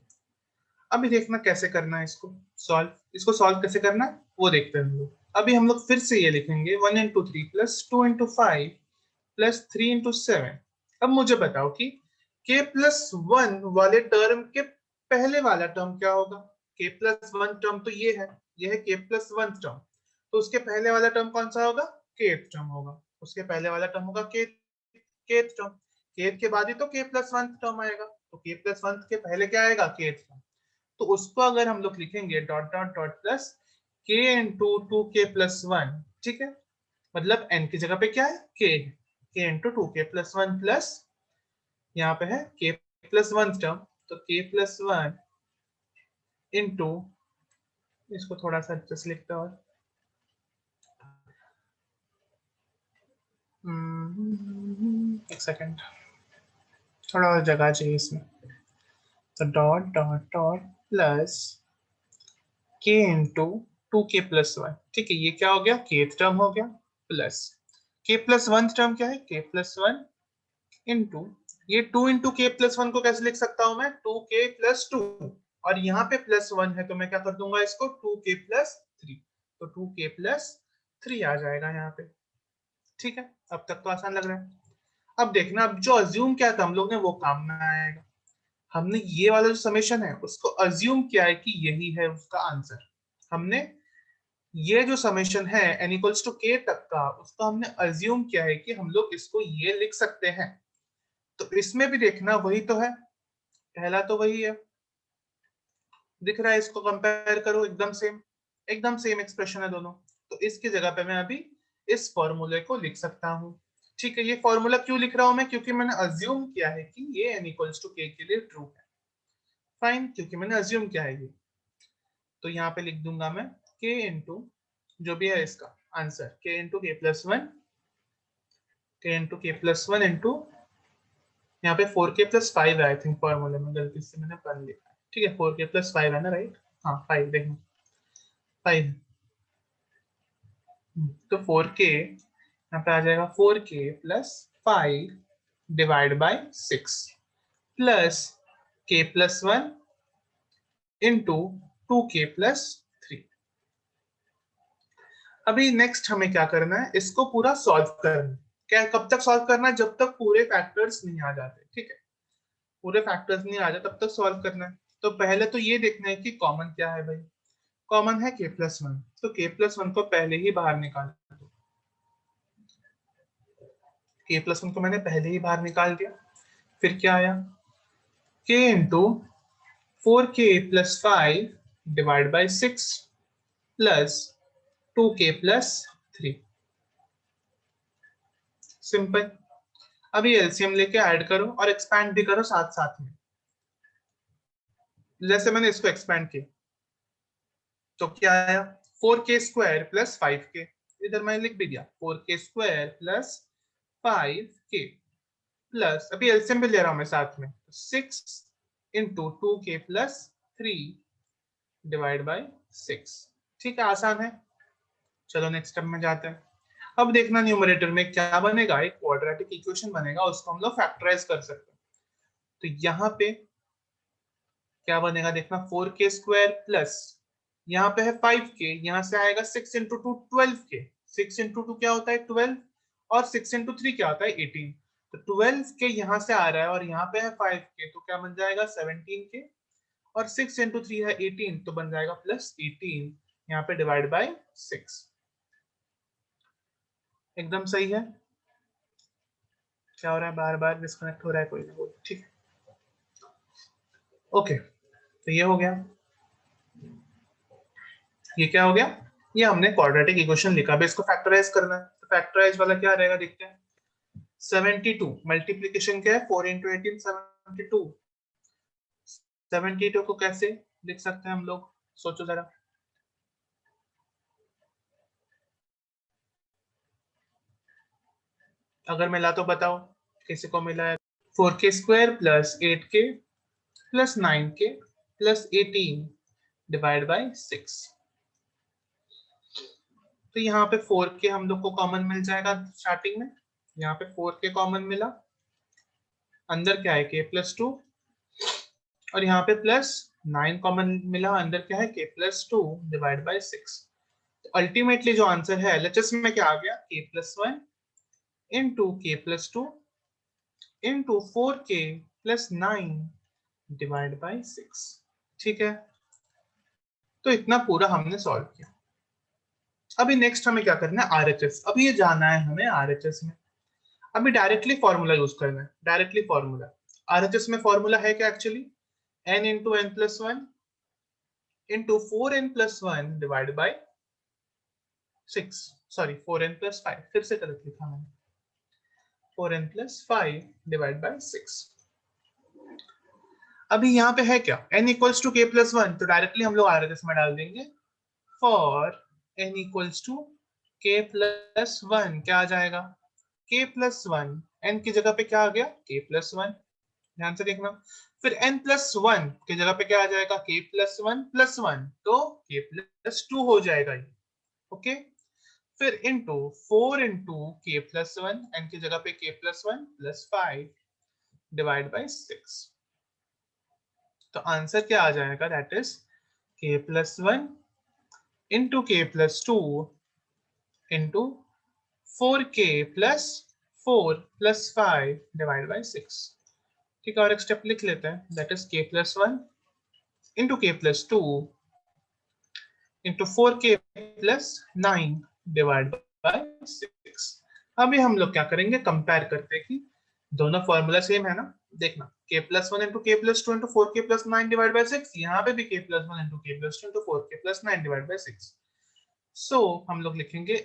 अभी देखना कैसे करना है इसको सॉल्व। इसको सॉल्व कैसे करना है वो देखते हैं हम लोग। अभी हम लोग फिर से ये लिखेंगे 1 into 3 plus 2 into 5 plus 3 into 7। अब मुझे बताओ कि k प्लस वन वाले टर्म के पहले वाला टर्म क्या होगा। k प्लस वन टर्म तो ये है k प्लस वन टर्म। तो उसके पहले वाला टर्म कौन सा होगा, kth टर्म होगा। उसके पहले वाला टर्म होगा kth टर्म। kth के बाद ही तो k प्लस वन टर्म आएगा। तो k प्लस वन के पहले क्या आएगा, kth टर्म। तो उसको अगर हम लोग लिखेंगे dot dot dot plus k into two k plus one. ठीक है, मतलब n की जगह पे क्या है, k into two k plus one plus यहाँ पे है k प्लस वन टर्म। तो k प्लस वन इंटू, इसको थोड़ा सा जस्ट लिखते हैं और एक सेकेंड, थोड़ा और जगह चाहिए इसमें। तो dot dot dot plus k into two k plus one. ठीक है, ये क्या हो गया, k टर्म हो गया, plus k plus one term क्या है, k प्लस वन इंटू, ये 2 इंटू के प्लस वन को कैसे लिख सकता हूं मैं, 2k+2। और यहाँ पे प्लस वन है तो मैं क्या कर दूंगा इसको, 2k+3। तो 2k+3 आ जाएगा यहाँ पे। ठीक है, अब तक तो आसान लग रहा है। अब देखना, अब जो अज्यूम किया था हम लोग ने वो काम में आएगा। हमने ये वाला जो समेशन है उसको अज्यूम किया है कि यही है उसका आंसर। हमने ये जो समेशन है n इक्वल्स टू k तक का, उसको हमने अज्यूम किया है कि हम लोग इसको ये लिख सकते हैं। तो इसमें भी देखना वही तो है, पहला तो वही है, दिख रहा है। इसको कंपेयर करो, एकदम सेम एक्सप्रेशन है दोनों। तो इसकी जगह पे मैं अभी इस फॉर्मूले को लिख सकता हूँ। ठीक है, ये फॉर्मूला क्यों लिख रहा हूं मैं, क्योंकि मैंने अज्यूम किया है कि ये n इक्वल्स टू k के लिए ट्रू है। फाइन, क्योंकि मैंने अज्यूम किया है ये। तो यहाँ पे लिख दूंगा मैं k इंटू जो भी है इसका answer, k into k plus one, into यहाँ पे 4k+5 है आई थिंक, फॉर्मूले में गलती से मैंने पढ़ लिया। ठीक है, 4k+5 है ना, राइट। हाँ 5, देखना 5। तो 4k यहाँ पे आ जाएगा, 4k+5 divide by 6 plus k+1 into 2k+3। अभी नेक्स्ट हमें क्या करना है, इसको पूरा सॉल्व करना है। क्या, कब तक सॉल्व करना है, जब तक पूरे फैक्टर्स नहीं आ जाते। ठीक है, पूरे फैक्टर्स नहीं आ जाते तब तक सॉल्व करना है। तो पहले तो ये देखना है कि कॉमन क्या है भाई। कॉमन है k+1, तो k+1 को पहले ही बाहर निकाल दो। k+1 को मैंने पहले ही बाहर निकाल दिया। फिर क्या आया, k into 4k+5 divide by 6 plus 2k+3। Simple. अभी एलसीएम लेके ऐड करो और एक्सपैंड भी करो साथ साथ में। जैसे मैंने इसको एक्सपैंड किया तो क्या आया, 4k² + 5k। इधर मैंने लिख भी दिया 4k² + 5k प्लस, अभी एलसीएम भी ले रहा हूं मैं साथ में, 6 इंटू 2k+3 डिवाइड बाई 6। ठीक है, आसान है। चलो नेक्स्ट स्टेप में जाते हैं। अब देखना न्यूमरेटर में क्या बनेगा, एक क्वाड्रेटिक इक्वेशन बनेगा, उसको हम लोग फैक्टराइज कर सकते हैं। तो यहाँ पे क्या बनेगा, देखना 4k² प्लस यहाँ पे है 5k, यहाँ से आएगा 6 into two 12k। 6 into two क्या होता है 12, और 6 इंटू थ्री क्या होता है 18। तो 12k यहाँ से आ रहा है और यहाँ पे है 5k, तो क्या बन जाएगा 17k। और 6 इंटू थ्री है 18, तो बन जाएगा +18 यहाँ पे डिवाइड बाई 6। एकदम सही है। क्या हो रहा है, बार बार डिस्कनेक्ट हो रहा है कोई ना कोई। ठीक है, ओके। तो ये हो गया, ये क्या हो गया, ये हमने क्वाड्रेटिक इक्वेशन लिखा। अब इसको फैक्टराइज करना है, तो फैक्टराइज वाला क्या रहेगा देखते हैं। 72 मल्टीप्लीकेशन क्या है, 4 इंटू 18 72। 72 को कैसे लिख सकते हैं हम लोग, सोचो जरा। अगर मिला तो बताओ, किसी को मिला है? 4k² plus 8k plus 9k plus 18 divide by 6। तो यहाँ पे 4k हम लोग को कॉमन मिल जाएगा स्टार्टिंग में, यहाँ पे 4k कॉमन मिला, अंदर क्या है k+2, और यहाँ पे +9 कॉमन मिला, अंदर क्या है k+2 डिवाइड बाई 6। अल्टीमेटली जो आंसर है एलएचएस में क्या आ गया, k+1 into k+2 into 4k+9 divide by 6। ठीक है, तो इतना पूरा हमने सॉल्व किया। अभी नेक्स्ट हमें क्या करना है, आरएचएस। अभी ये जाना है हमें आरएचएस में। अभी डायरेक्टली फॉर्मूला यूज करना है, डायरेक्टली फॉर्मूला। आरएचएस में फॉर्मूला है क्या actually, n into n plus one into 4n+1 divide by 6, sorry 4n+5, फिर से गलत लिखा मैंने, 4n+5 डिवाइड बाई 6। अभी यहाँ पे है क्या, n इक्वल्स टू k+1, तो डायरेक्टली हम लोग आरएचएस में डाल देंगे। For n equals to k+1 क्या आ जाएगा, k+1, n की जगह पे क्या आ गया, k+1, ध्यान से देखना। फिर n+1 की जगह पे क्या आ जाएगा, k+1+1, तो k+2 हो जाएगा ये। ओके, फिर इंटू 4 इंटू k+1, n की जगह पे k+1+5 डिवाइड बाई 6। तो आंसर क्या आ जाएगा, that is k+1 into k+2 into 4k+4+5 divide by 6। ठीक है, और एक स्टेप लिख लेते हैं, that is k+1 into k+2 into 4k+9 divide by 6। अभी हम लोग क्या करेंगे, कंपेयर करते हैं कि दोनों फॉर्मूला सेम है ना। देखना, k+1 into k+2 into 4k+9 divide by 6, यहाँ पे भी k+1 into k+2 into 4k+9 divide by 6। सो हम लोग लिखेंगे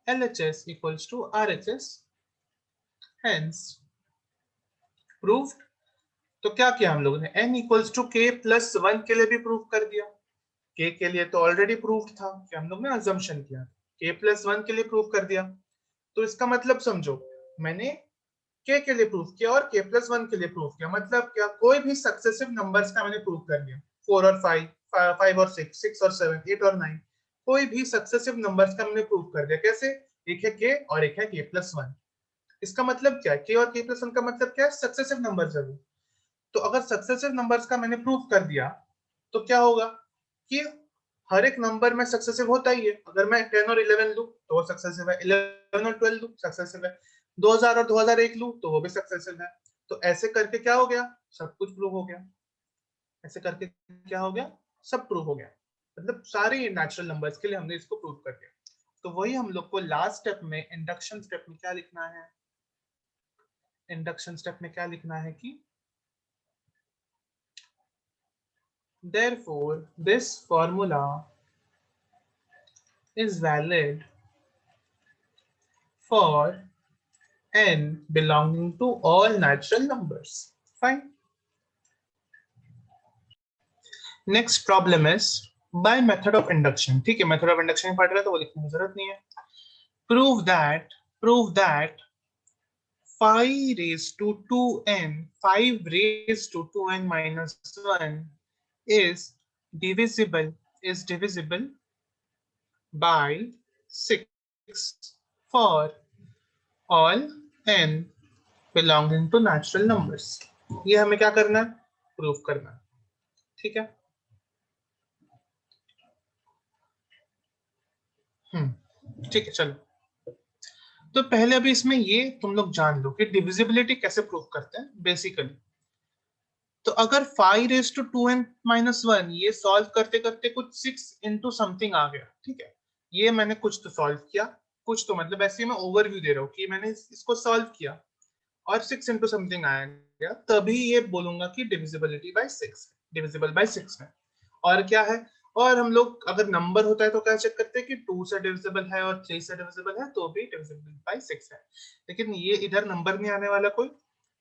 LHS equals to RHS, hence proved। तो क्या किया हम लोगों ने, n इक्वल्स टू k+1 के लिए भी प्रूव कर दिया। k के लिए तो ऑलरेडी प्रूव था कि हम लोग ने अजम्पशन किया, k+1 के लिए प्रूव कर दिया। तो इसका मतलब समझो, मैंने k के लिए प्रूव किया और k+1 के लिए प्रूव किया, मतलब क्या, कोई भी सक्सेसिव नंबर्स का मैंने प्रूव कर दिया। 4 और 5, 5 और 6, 6 और 7, 8 और 9, कोई भी सक्सेसिव नंबर्स का मैंने प्रूव कर दिया। कैसे, एक है k और एक है k+1। इसका मतलब क्या है, k और k+1 का मतलब क्या है, सक्सेसिव नंबर्स है वो। तो अगर सक्सेसिव नंबर्स का मैंने प्रूव कर दिया, तो क्या होगा कि हर एक नंबर में सक्सेसिव होता ही है। अगर मैं 10 और 11 लूं तो वो सक्सेसिव है, 11 और 12 लूं सक्सेसिव है, 2000 और 2001 लूं तो वो भी सक्सेसिव है। तो ऐसे करके क्या हो गया, सब कुछ प्रूव हो गया। ऐसे करके क्या हो गया, सब प्रूव हो गया। मतलब सारे नेचुरल नंबर्स के लिए हमने इसको प्रूव कर दिया। तो वही हम लोग को लास्ट स्टेप में, इंडक्शन स्टेप में क्या लिखना है, इंडक्शन स्टेप में क्या लिखना है कि therefore this formula is valid for n belonging to all natural numbers. Fine. Next problem is by method of induction. ठीक है, method of induction पढ़ रहे हैं तो वो लिखने की जरूरत नहीं है। Prove that 5 raised to 2n minus 1 is divisible by 6 for all n belonging to natural numbers। ये हमें क्या करना है, प्रूफ करना है। ठीक है, ठीक है, चलो। तो पहले अभी इसमें ये तुम लोग जान लो कि डिविजिबिलिटी कैसे प्रूफ करते हैं बेसिकली। तो अगर 5 raised to 2n minus 1 ये सॉल्व करते करते कुछ 6 इंटू समथिंग आ गया, ठीक है, ये मैंने कुछ तो सॉल्व किया, कुछ तो मतलब ऐसे मैं ओवरव्यू दे रहा हूँ कि मैंने इसको सॉल्व किया और 6 इंटू समथिंग आया गया, तभी ये बोलूंगा कि डिविजिबिलिटी बाय 6, डिविजिबल बाय 6 है। और क्या है, और हम लोग अगर नंबर होता है तो क्या चेक करते हैं कि 2 से डिविजिबल है और 3 से डिविजिबल है तो भी डिविजिबल बाय 6 है। लेकिन ये इधर नंबर नहीं आने वाला कोई,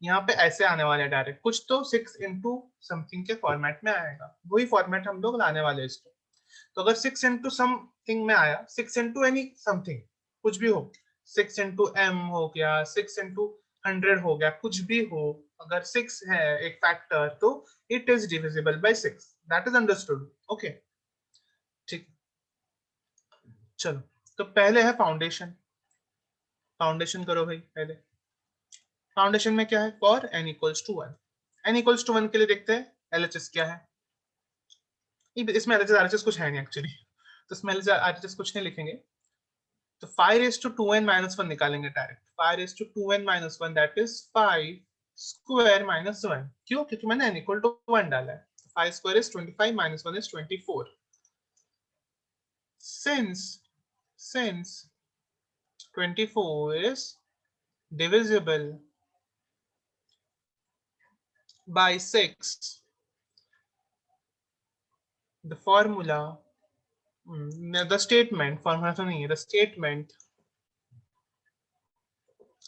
यहाँ पे ऐसे आने वाले हैं डायरेक्ट, कुछ तो 6 इंटू समथिंग के फॉर्मेट में आएगा, वही फॉर्मेट हम लोग लाने वाले हैं इसको। तो अगर 6 इंटू समथिंग में आया, 6 इंटू एनी समथिंग, कुछ भी हो, 6 इंटू एम हो गया, 6 इंटू 100 हो गया, कुछ भी हो, अगर 6 है एक फैक्टर तो it is divisible by 6, that is understood. Okay ठीक, चलो तो पहले है फाउंडेशन। फाउंडेशन करो भाई पहले। फाउंडेशन में क्या है, for n equals to 1, n equals to 1 के लिए देखते हैं LHS क्या है। इसमें LHS RHS कुछ है नहीं एक्चुअली, तो इसमें LHS RHS कुछ नहीं लिखेंगे, तो 5 raised to 2n minus 1 निकालेंगे direct. 5 raised to 2n minus 1 that is 5 square minus 1, क्यों, क्योंकि मैंने n equal to 1 डाला है। 5 square is 25 minus 1 is 24। since 24 is divisible by 6, the formula, the statement, formula तो नहीं है, the statement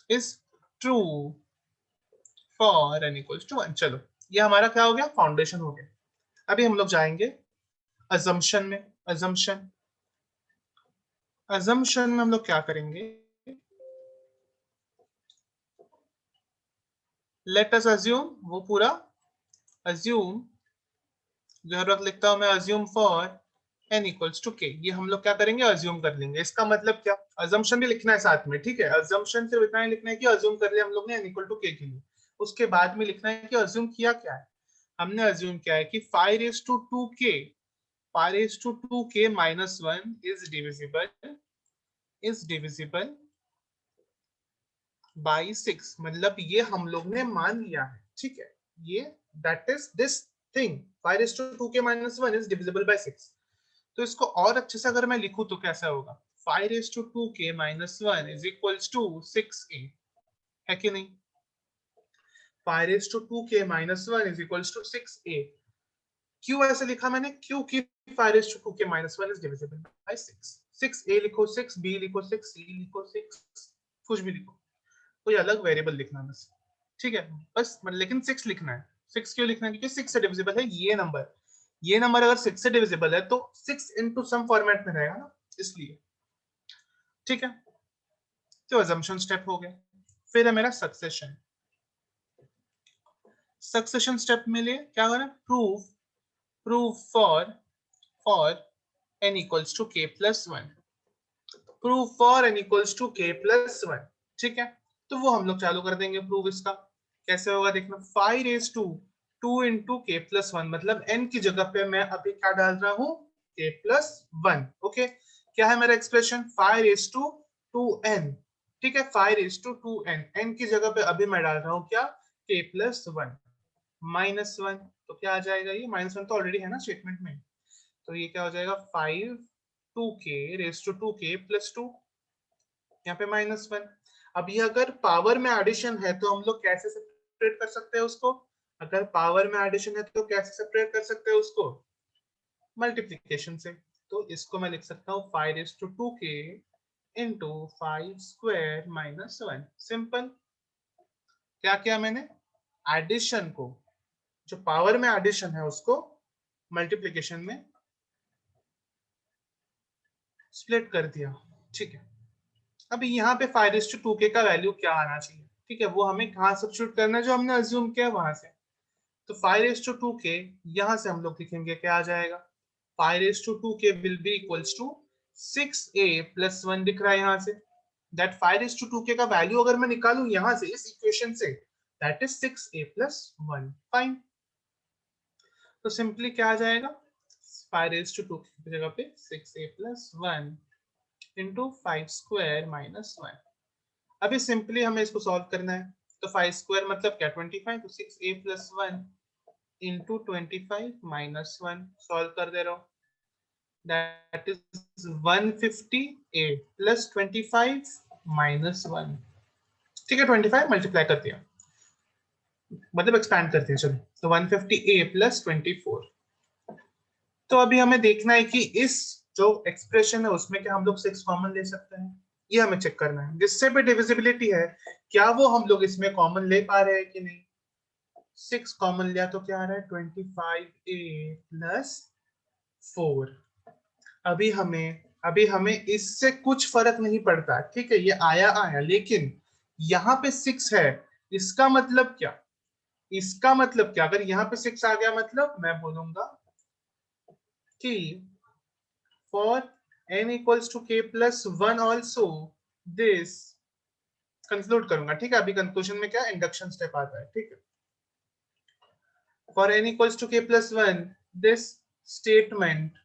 is true for n equals to 1। चलो ये हमारा क्या हो गया, फाउंडेशन हो गया। अभी हम लोग जाएंगे assumption में। assumption में हम लोग क्या करेंगे, let us assume, वो पूरा assume जो हर वक्त लिखता हूं मैं, assume for n equals to k, ये हम लोग क्या करेंगे, assume कर लेंगे। इसका मतलब क्या, assumption भी लिखना है साथ में, ठीक है। assumption सिर्फ इतना ही लिखना है कि assume कर लिया हम लोग ने n equal to k के लिए, उसके बाद में लिखना है कि assume किया क्या है। हमने assume किया है कि 5 raised to 2k, 5 raised to 2k minus 1 is divisible by 6, मतलब ये हम लोग ने मान लिया है, ठीक है। ये that is this thing 5 raised to 2k minus 1 is divisible by 6। तो इसको और अच्छे से अगर मैं लिखूं तो कैसा होगा, 5 raised to 2k minus 1 is equals to 6a, है कि नहीं। 5 raised to 2k minus 1 is equals to 6a। क्यों ऐसे लिखा मैंने, क्योंकि 5 raised to 2k minus 1 is divisible by 6। 6a लिखो, 6b लिखो, 6c लिखो, 6 कुछ भी लिखो, कोई अलग वेरिएबल लिखना बस, ठीक है। बस लेकिन 6 लिखना है। 6 क्यों लिखना है, क्योंकि 6 से डिविजिबल है ये नंबर। ये नंबर अगर 6 से डिविजिबल है तो 6 इनटू सम फॉर्मेट में रहेगा ना, इसलिए, ठीक है। तो अजम्पशन स्टेप हो गया। फिर है मेरा सक्सेशन। सक्सेशन स्टेप में लिए क्या होना, prove for n equals to k plus 1, prove for n equals to k plus 1, ठीक है। तो वो हम लोग चालू कर देंगे प्रूव इसका। कैसे होगा देखना, 5 raised to 2 into k plus 1, मतलब n की जगह पे मैं अभी क्या डाल रहा हूँ, k plus 1। ओके, क्या है मेरा एक्सप्रेशन, 5 raised to 2n, ठीक है। 5 raised to 2n, n की जगह पे अभी मैं डाल रहा हूँ क्या, k plus 1 minus 1। तो क्या आ जाएगा, ये -1 तो ऑलरेडी है ना स्टेटमेंट में, तो ये क्या हो जाएगा, 5 2k raised to 2k plus 2, यहाँ पे -1। अब ये अगर पावर में एडिशन है तो हम लोग कैसे सेपरेट कर सकते हैं उसको, अगर पावर में एडिशन है तो कैसे सेपरेट कर सकते हैं उसको, मल्टीप्लिकेशन से। तो इसको मैं लिख सकता हूँ 5 raised to 2k into 5 square minus 1, simple. क्या किया मैंने, एडिशन को, जो पावर में एडिशन है उसको मल्टीप्लिकेशन में स्प्लिट कर दिया, ठीक है। अब यहाँ पे 5 raised to 2k का वैल्यू क्या आना चाहिए, ठीक है, वो हमें कहाँ सब्स्टिट्यूट करना है, जो हमने अज्यूम किया वहां से। तो 5 raised to 2k यहाँ से हम लोग लिखेंगे क्या आ जाएगा, 5 raised to 2k will be equals to 6a plus 1 दिख रहा है यहाँ से। दैट 5 raised to 2k का वैल्यू अगर मैं निकालूं यहाँ से इस इक्वेशन से, that is 6a plus 1, fine. तो सिंपली क्या आ जाएगा, 5 raised to 2k की जगह पे 6a plus 1 into 5 square minus 1। अभी सिंपली हमें इसको सॉल्व करना है, तो 5 स्क्वायर मतलब क्या 25, तो 6a plus 1 into 25 minus 1 solve कर दे रहा हूँ, that is 150a plus 25 minus 1, ठीक है। 25 मल्टीप्लाई कर दिया, मतलब एक्सपैंड करते हैं, चलो। तो 150a plus 24। तो अभी हमें देखना है कि इस जो एक्सप्रेशन है उसमें क्या हम लोग 6 कॉमन ले सकते हैं, ये हमें चेक करना है। जिससे भी डिविजिबिलिटी है, क्या वो हम लोग इसमें कॉमन ले पा रहे हैं कि नहीं। 6 कॉमन लिया तो क्या आ रहा है 25a प्लस 4। अभी हमें इससे कुछ फर्क नहीं पड़ता, ठीक है, ये आया आया, लेकिन यहाँ पे 6 है। इसका मतलब क्या, इसका मतलब क्या, अगर यहाँ पे 6 आ गया मतलब मैं बोलूंगा कि for n equals to k plus 1 also this, conclude करूंगा, ठीक है। अभी कंक्लूजन में क्या इंडक्शन स्टेप आता है, ठीक है। For n equals to k plus 1 this statement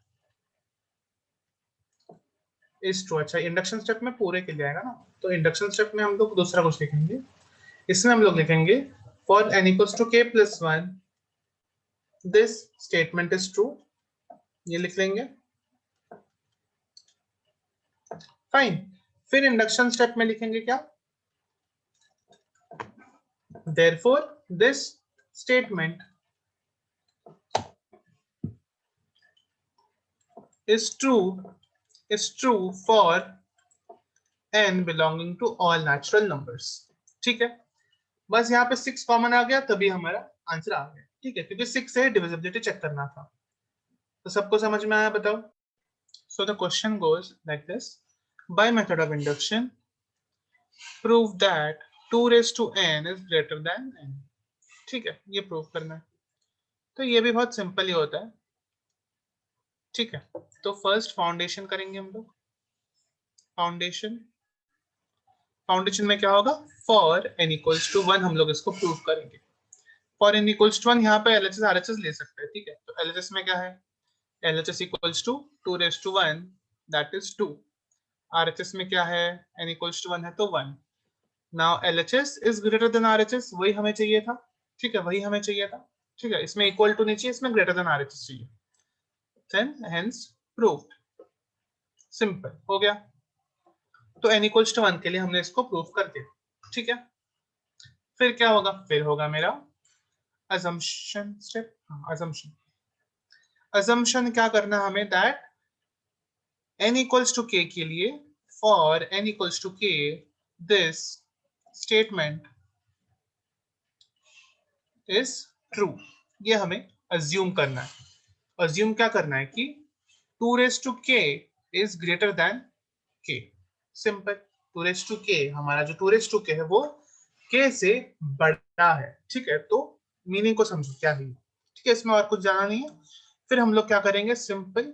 is true. अच्छा, इंडक्शन स्टेप में पूरे के लिए आएगा ना, तो इंडक्शन स्टेप में हम लोग दूसरा कुछ लिखेंगे। इसमें हम लोग लिखेंगे for n equals to k plus 1 this statement is true, ये लिख लेंगे। फाइन। फिर इंडक्शन स्टेप में लिखेंगे क्या, therefore this statement is true for n belonging to all natural numbers। ठीक है, बस यहाँ पे 6 कॉमन आ गया तभी हमारा आंसर आ गया, ठीक है, क्योंकि 6 से डिविजिबिलिटी चेक करना था। तो सबको समझ में आया, बताओ। So the question goes like this, by method of induction prove that 2 raised to n is greater than n। ठीक है, ये प्रूव करना है, तो ये भी बहुत सिंपल ही होता है, ठीक है। तो फर्स्ट फाउंडेशन करेंगे हम लोग। फाउंडेशन में क्या होगा, फॉर n इक्वल्स टू 1 हम लोग इसको प्रूव करेंगे। फॉर n इक्वल्स टू 1 यहाँ पे LHS RHS ले सकते हैं, ठीक है। तो LHS में क्या है, LHS equals to 2 raise to 1 that is 2। RHS में क्या है, n इक्वल्स टू 1 है तो 1। Now LHS is greater then RHS, वही हमें चाहिए था, ठीक है, वही हमें चाहिए था, ठीक है। इसमें इक्वल टू नहीं चाहिए, इसमें ग्रेटर देन RHS चाहिए। देन हेंस प्रूव्ड, सिंपल हो गया। तो n इक्वल्स टू 1 के लिए हमने इसको प्रूव कर दिया, ठीक है। फिर क्या होगा, फिर होगा मेरा assumption स्टेप। assumption क्या करना है हमें, that n equals to k के लिए for n equals to k this statement is true. ये हमें अज्यूम करना है। अज्यूम क्या करना है कि 2 raise to k is greater than k। Simple, 2 raise to k, हमारा जो 2 रेज टू k है वो k से बड़ा है, ठीक है। तो मीनिंग को समझो क्या है, ठीक है, इसमें और कुछ जाना नहीं है। फिर हम लोग क्या करेंगे, सिंपल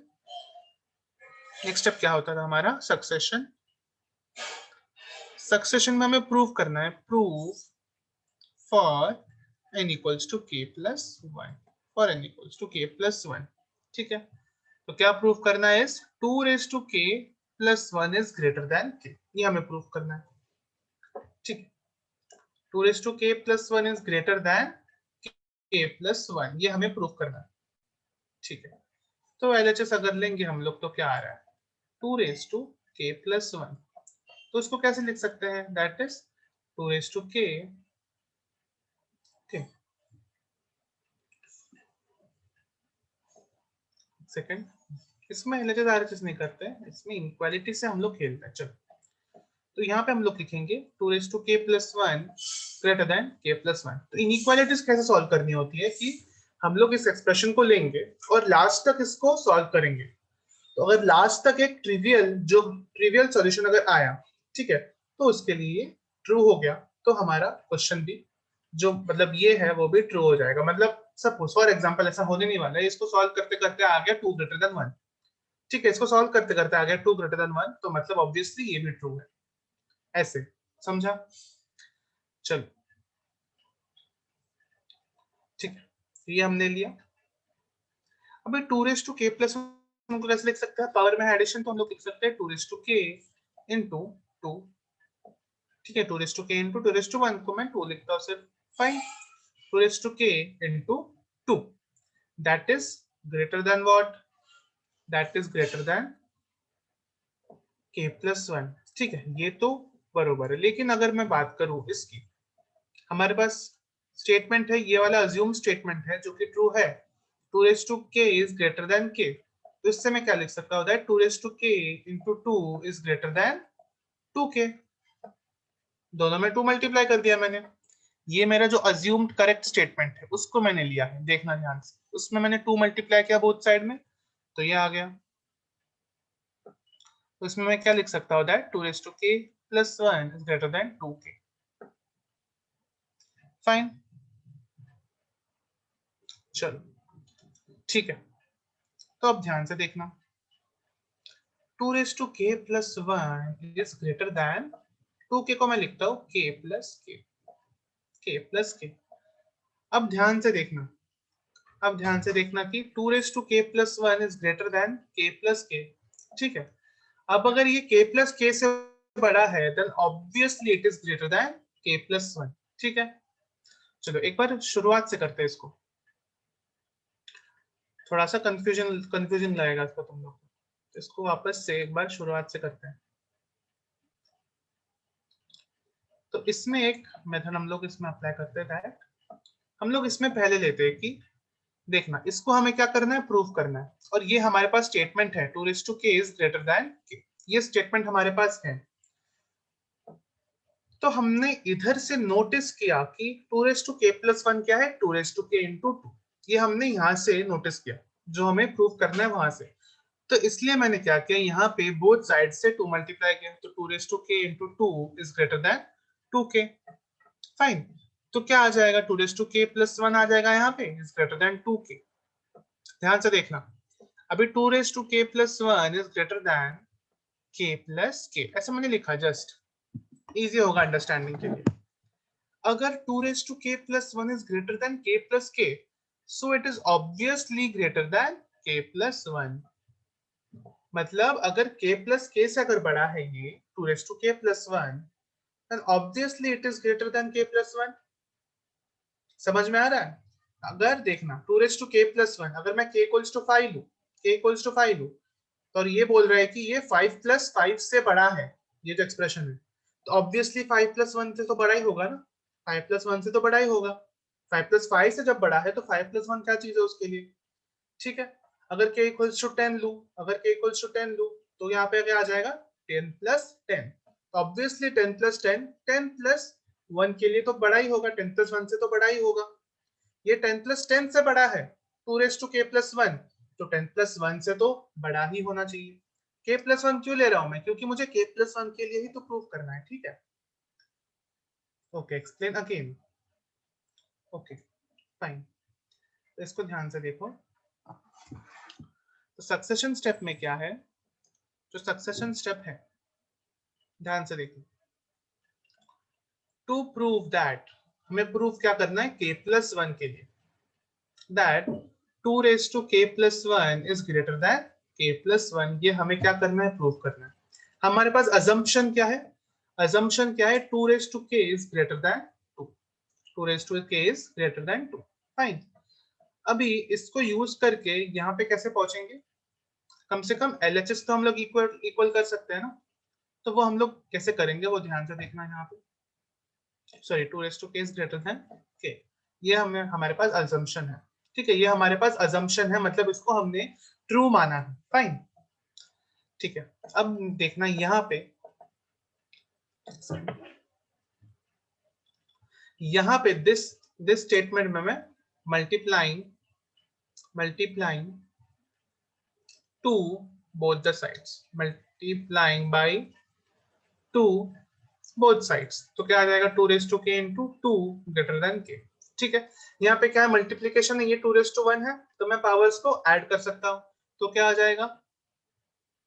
नेक्स्ट स्टेप क्या होता था हमारा, सक्सेशन। सक्सेशन में हमें प्रूव करना है, prove for n equals to k plus 1, for n equals to k plus 1, ठीक है। तो क्या प्रूव करना है, इस 2 raise to k plus 1 is greater than k, ये हमें प्रूव करना है, ठीक है। 2 raise to k plus 1 is greater than k plus 1, ये हमें प्रूव करना है, ठीक है। तो LHS अगर लेंगे हम लोग तो क्या आ रहा है, 2 रेज टू k प्लस 1, तो इसको कैसे लिख सकते हैं, that is 2 raise to k, ठीक, सेकंड। इसमें LHS RHS नहीं करते हैं, इसमें इनक्वालिटी से हम लोग खेलते हैं। चलो, तो यहाँ पे हम लोग लिखेंगे 2 raise to k plus 1 greater than k plus 1। तो इनइक्वालिटीज कैसे सॉल्व करनी होती है कि हम लोग इस एक्सप्रेशन को लेंगे और लास्ट तक इसको सॉल्व करेंगे। तो अगर लास्ट तक एक ट्रिवियल सॉल्यूशन अगर आया, ठीक है, तो उसके लिए ट्रू हो गया, तो हमारा क्वेश्चन भी जो मतलब ये है वो भी ट्रू हो जाएगा। मतलब सपोज फॉर एग्जांपल ऐसा होने नहीं वाला है, इसको सॉल्व करते करते आ गया 2 ग्रेटर देन 1, ठीक है, इसको सॉल्व करते करते आ गया 2 ग्रेटर देन 1, तो मतलब ऑब्वियसली ये भी ट्रू है, ऐसे समझा। चलो, ठीक है, ये हमने लिया। अब 2 रेज टू k प्लस को कैसे लिख सकते हैं, पावर में एडिशन, तो हम लोग लिख सकते हैं 2 रेज टू k इंटू 2, ठीक है। 2 raise to k into 2 raise to 1 को मैं 2 लिखता हूँ सिर्फ, fine. 2 raise to k into 2, that is greater than what, that is greater than k plus 1, ठीक है, ये तो बरोबर है। लेकिन अगर मैं बात करूं इसकी, हमारे पास स्टेटमेंट है, ये वाला अज्यूम स्टेटमेंट है जो कि ट्रू है, 2 raise to k is greater than k। तो इससे मैं क्या लिख सकता हूँ, that 2 raise to k into 2 is greater than 2k, दोनों में 2 मल्टीप्लाई कर दिया मैंने। ये मेरा जो अज्यूम्ड करेक्ट स्टेटमेंट है उसको मैंने लिया है, देखना ध्यान से, उसमें मैंने 2 मल्टीप्लाई किया बोथ साइड में, तो ये आ गया। तो इसमें मैं क्या लिख सकता हूँ, that 2k plus 1 is greater than 2k। Fine, चलो ठीक है। तो अब ध्यान से देखना, 2k plus 1 is greater than 2k को मैं लिखता हूँ k plus k। अब ध्यान से देखना, अब ध्यान से देखना कि 2k plus 1 is greater than k plus k, ठीक है। अब अगर ये k plus k से बड़ा है then obviously it is greater than k plus 1, ठीक है। चलो एक बार शुरुआत से करते हैं इसको, थोड़ा सा कंफ्यूजन कंफ्यूजन लगेगा इसको तुम लोग को। इसको वापस से एक बार शुरुआत से करते हैं। तो इसमें एक मेथड हम लोग इसमें अप्लाई करते हैं, हम लोग इसमें पहले लेते हैं कि देखना इसको हमें क्या करना है, प्रूव करना है। और ये हमारे पास स्टेटमेंट है 2k is greater than k, ये स्टेटमेंट हमारे पास है। तो हमने इधर से नोटिस किया कि 2k plus 1 क्या है, 2k into 2, ये हमने यहाँ से नोटिस किया जो हमें प्रूव करना है वहां से। तो इसलिए मैंने क्या किया, यहाँ पे बोथ साइड से 2 मल्टीप्लाई किया, तो 2k into 2 is greater than 2k। Fine, तो क्या आ जाएगा, 2k plus 1 आ जाएगा यहाँ पे, इज ग्रेटर देन 2k। ध्यान से देखना, अभी 2k plus 1 is greater than k plus k, ऐसा मैंने लिखा, जस्ट इजी होगा अंडरस्टैंडिंग के लिए। अगर 2k plus 1 is greater than k plus k, so it is obviously greater than k plus 1। मतलब अगर k plus k से अगर बड़ा है ये 2k plus 1, then obviously it is greater than k plus 1। समझ में आ रहा है? अगर देखना 2k plus 1, अगर मैं k equals to 5 लूं, k equals to 5 लूं, और ये बोल रहा है कि ये 5 plus 5 से बड़ा है, ये जो एक्सप्रेशन है, तो ऑब्वियसली 5 plus 1 से तो बड़ा ही होगा ना, 5 plus 1 से तो बड़ा ही होगा। 5 plus 5 से जब बड़ा है तो 5 plus 1 क्या चीज है उसके लिए, ठीक है। अगर k equals to 10 लूं, अगर k equals to 10 लूं, तो यहाँ पे क्या आ जाएगा, 10 plus 10। तो ऑब्वियसली 10 plus 10, 10 plus 1 के लिए तो बड़ा ही होगा, 10 plus 1 से तो बड़ा ही होगा। ये 10 plus 10 से बड़ा है, 2k plus 1, तो 10 plus 1 से तो बड़ा ही होना चाहिए। k plus 1 क्यों ले रहा हूं मैं, क्योंकि मुझे k plus 1 के लिए ही तो प्रूव करना है, ठीक है। Okay, explain again. Okay fine, तो इसको ध्यान से देखो। तो सक्सेशन स्टेप में क्या है, जो सक्सेशन स्टेप है ध्यान से देखो, टू प्रूव दैट, हमें प्रूव क्या करना है k plus 1 के लिए, that 2k plus 1 is greater than k plus 1, ये हमें क्या करना है, प्रूव करना है। हमारे पास अजम्पशन क्या है, अजम्पशन क्या है, 2k is greater than 2, 2k is greater than 2। Fine, अभी इसको यूज करके यहाँ पे कैसे पहुंचेंगे, कम से कम LHS तो हम लोग इक्वल इक्वल कर सकते हैं ना, तो वो हम लोग कैसे करेंगे वो ध्यान से देखना यहाँ पे। Sorry, 2k is greater than k, ये हमें हमारे पास अजम्पशन है, ठीक है। ये हमारे पास अजम्पशन है, मतलब इसको हमने ट्रू माना है। फाइन, ठीक है। अब देखना यहाँ पे, यहाँ पे दिस दिस स्टेटमेंट में मैं multiplying to both the sides, multiplying by two both sides, तो क्या आ जाएगा, 2k into 2 greater than k, ठीक है। यहाँ पे क्या है, मल्टीप्लीकेशन है, ये 2:1 है, तो मैं पावर्स को ऐड कर सकता हूँ, तो क्या आ जाएगा,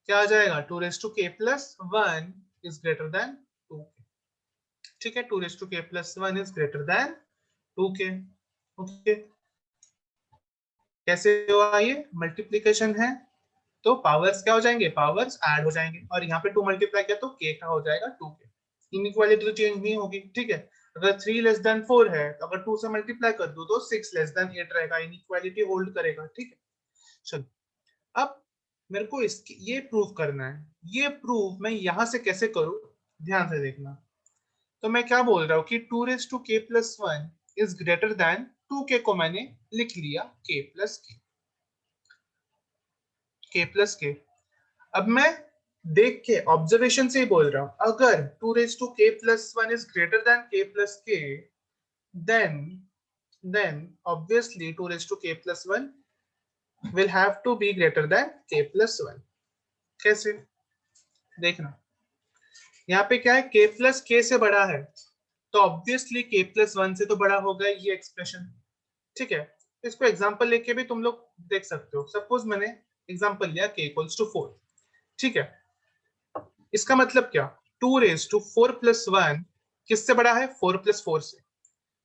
क्या आ जाएगा, 2k plus 1 is greater than 2k, ठीक है। 2k plus 1 is greater than 2k। Okay, कैसे हुआ, ये मल्टीप्लीकेशन है तो पावर्स क्या हो जाएंगे, पावर्स ऐड हो जाएंगे, और यहाँ पे 2 मल्टीप्लाई किया तो k का हो जाएगा 2k, इनइक्वालिटी तो चेंज नहीं होगी, ठीक है। अगर 3 लेस देन 4 है तो अगर 2 से मल्टीप्लाई कर दो तो 6 लेस देन 8 रहेगा, इनइक्वालिटी होल्ड करेगा, ठीक है। चलो, अब मेरे को इसकी ये प्रूव करना है, ये प्रूव मैं यहां से कैसे करूं, ध्यान से देखना। तो मैं क्या बोल रहा हूँ कि 2k plus 1 is greater than 2k को मैंने लिख लिया k plus k, k plus k। अब मैं देख के ऑब्जर्वेशन से ही बोल रहा हूं, अगर 2 raised to k+1 is greater then k+k, then then obviously 2 raised to k+1 will have to be greater than k+1. कैसे देखना, यहाँ पे क्या है, k+k से बड़ा है तो ऑब्वियसली k+1 से तो बड़ा होगा ये एक्सप्रेशन। ठीक है, इसको एग्जांपल लेके भी तुम लोग देख सकते हो। सपोज मैंने एग्जांपल लिया k=4। ठीक है, इसका मतलब क्या, 2 raised to 4+1 किससे बड़ा है, 4+4 से।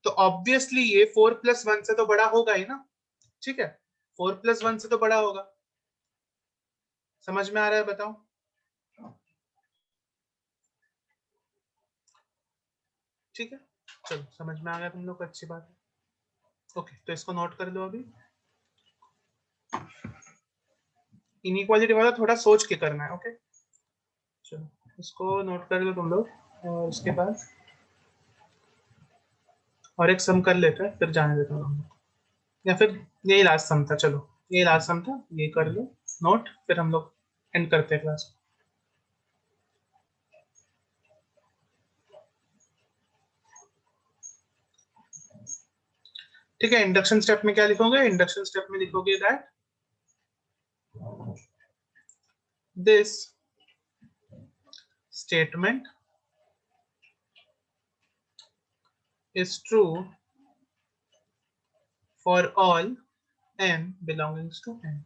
तो ऑब्वियसली ये 4+1 से तो बड़ा होगा ही ना। ठीक है, 4+1 से तो बड़ा होगा। समझ में आ रहा है, बताओ। ठीक है, चलो समझ में आ गया तुम लोग, अच्छी बात है। ओके, तो इसको नोट कर लो अभी। इनइक्वालिटी वाला थोड़ा सोच के करना है। ओके, चलो इसको नोट कर लो तुम लोग, और उसके बाद और एक सम कर लेते हैं, फिर जाने देता हूँ हम लोग। या फिर यही लास्ट सम था, चलो ये लास्ट सम था, ये कर लो नोट, फिर हम लोग एंड करते हैं क्लास। ठीक है, इंडक्शन स्टेप में क्या लिखोगे, इंडक्शन स्टेप में लिखोगे that this statement is true for all n belongings to n।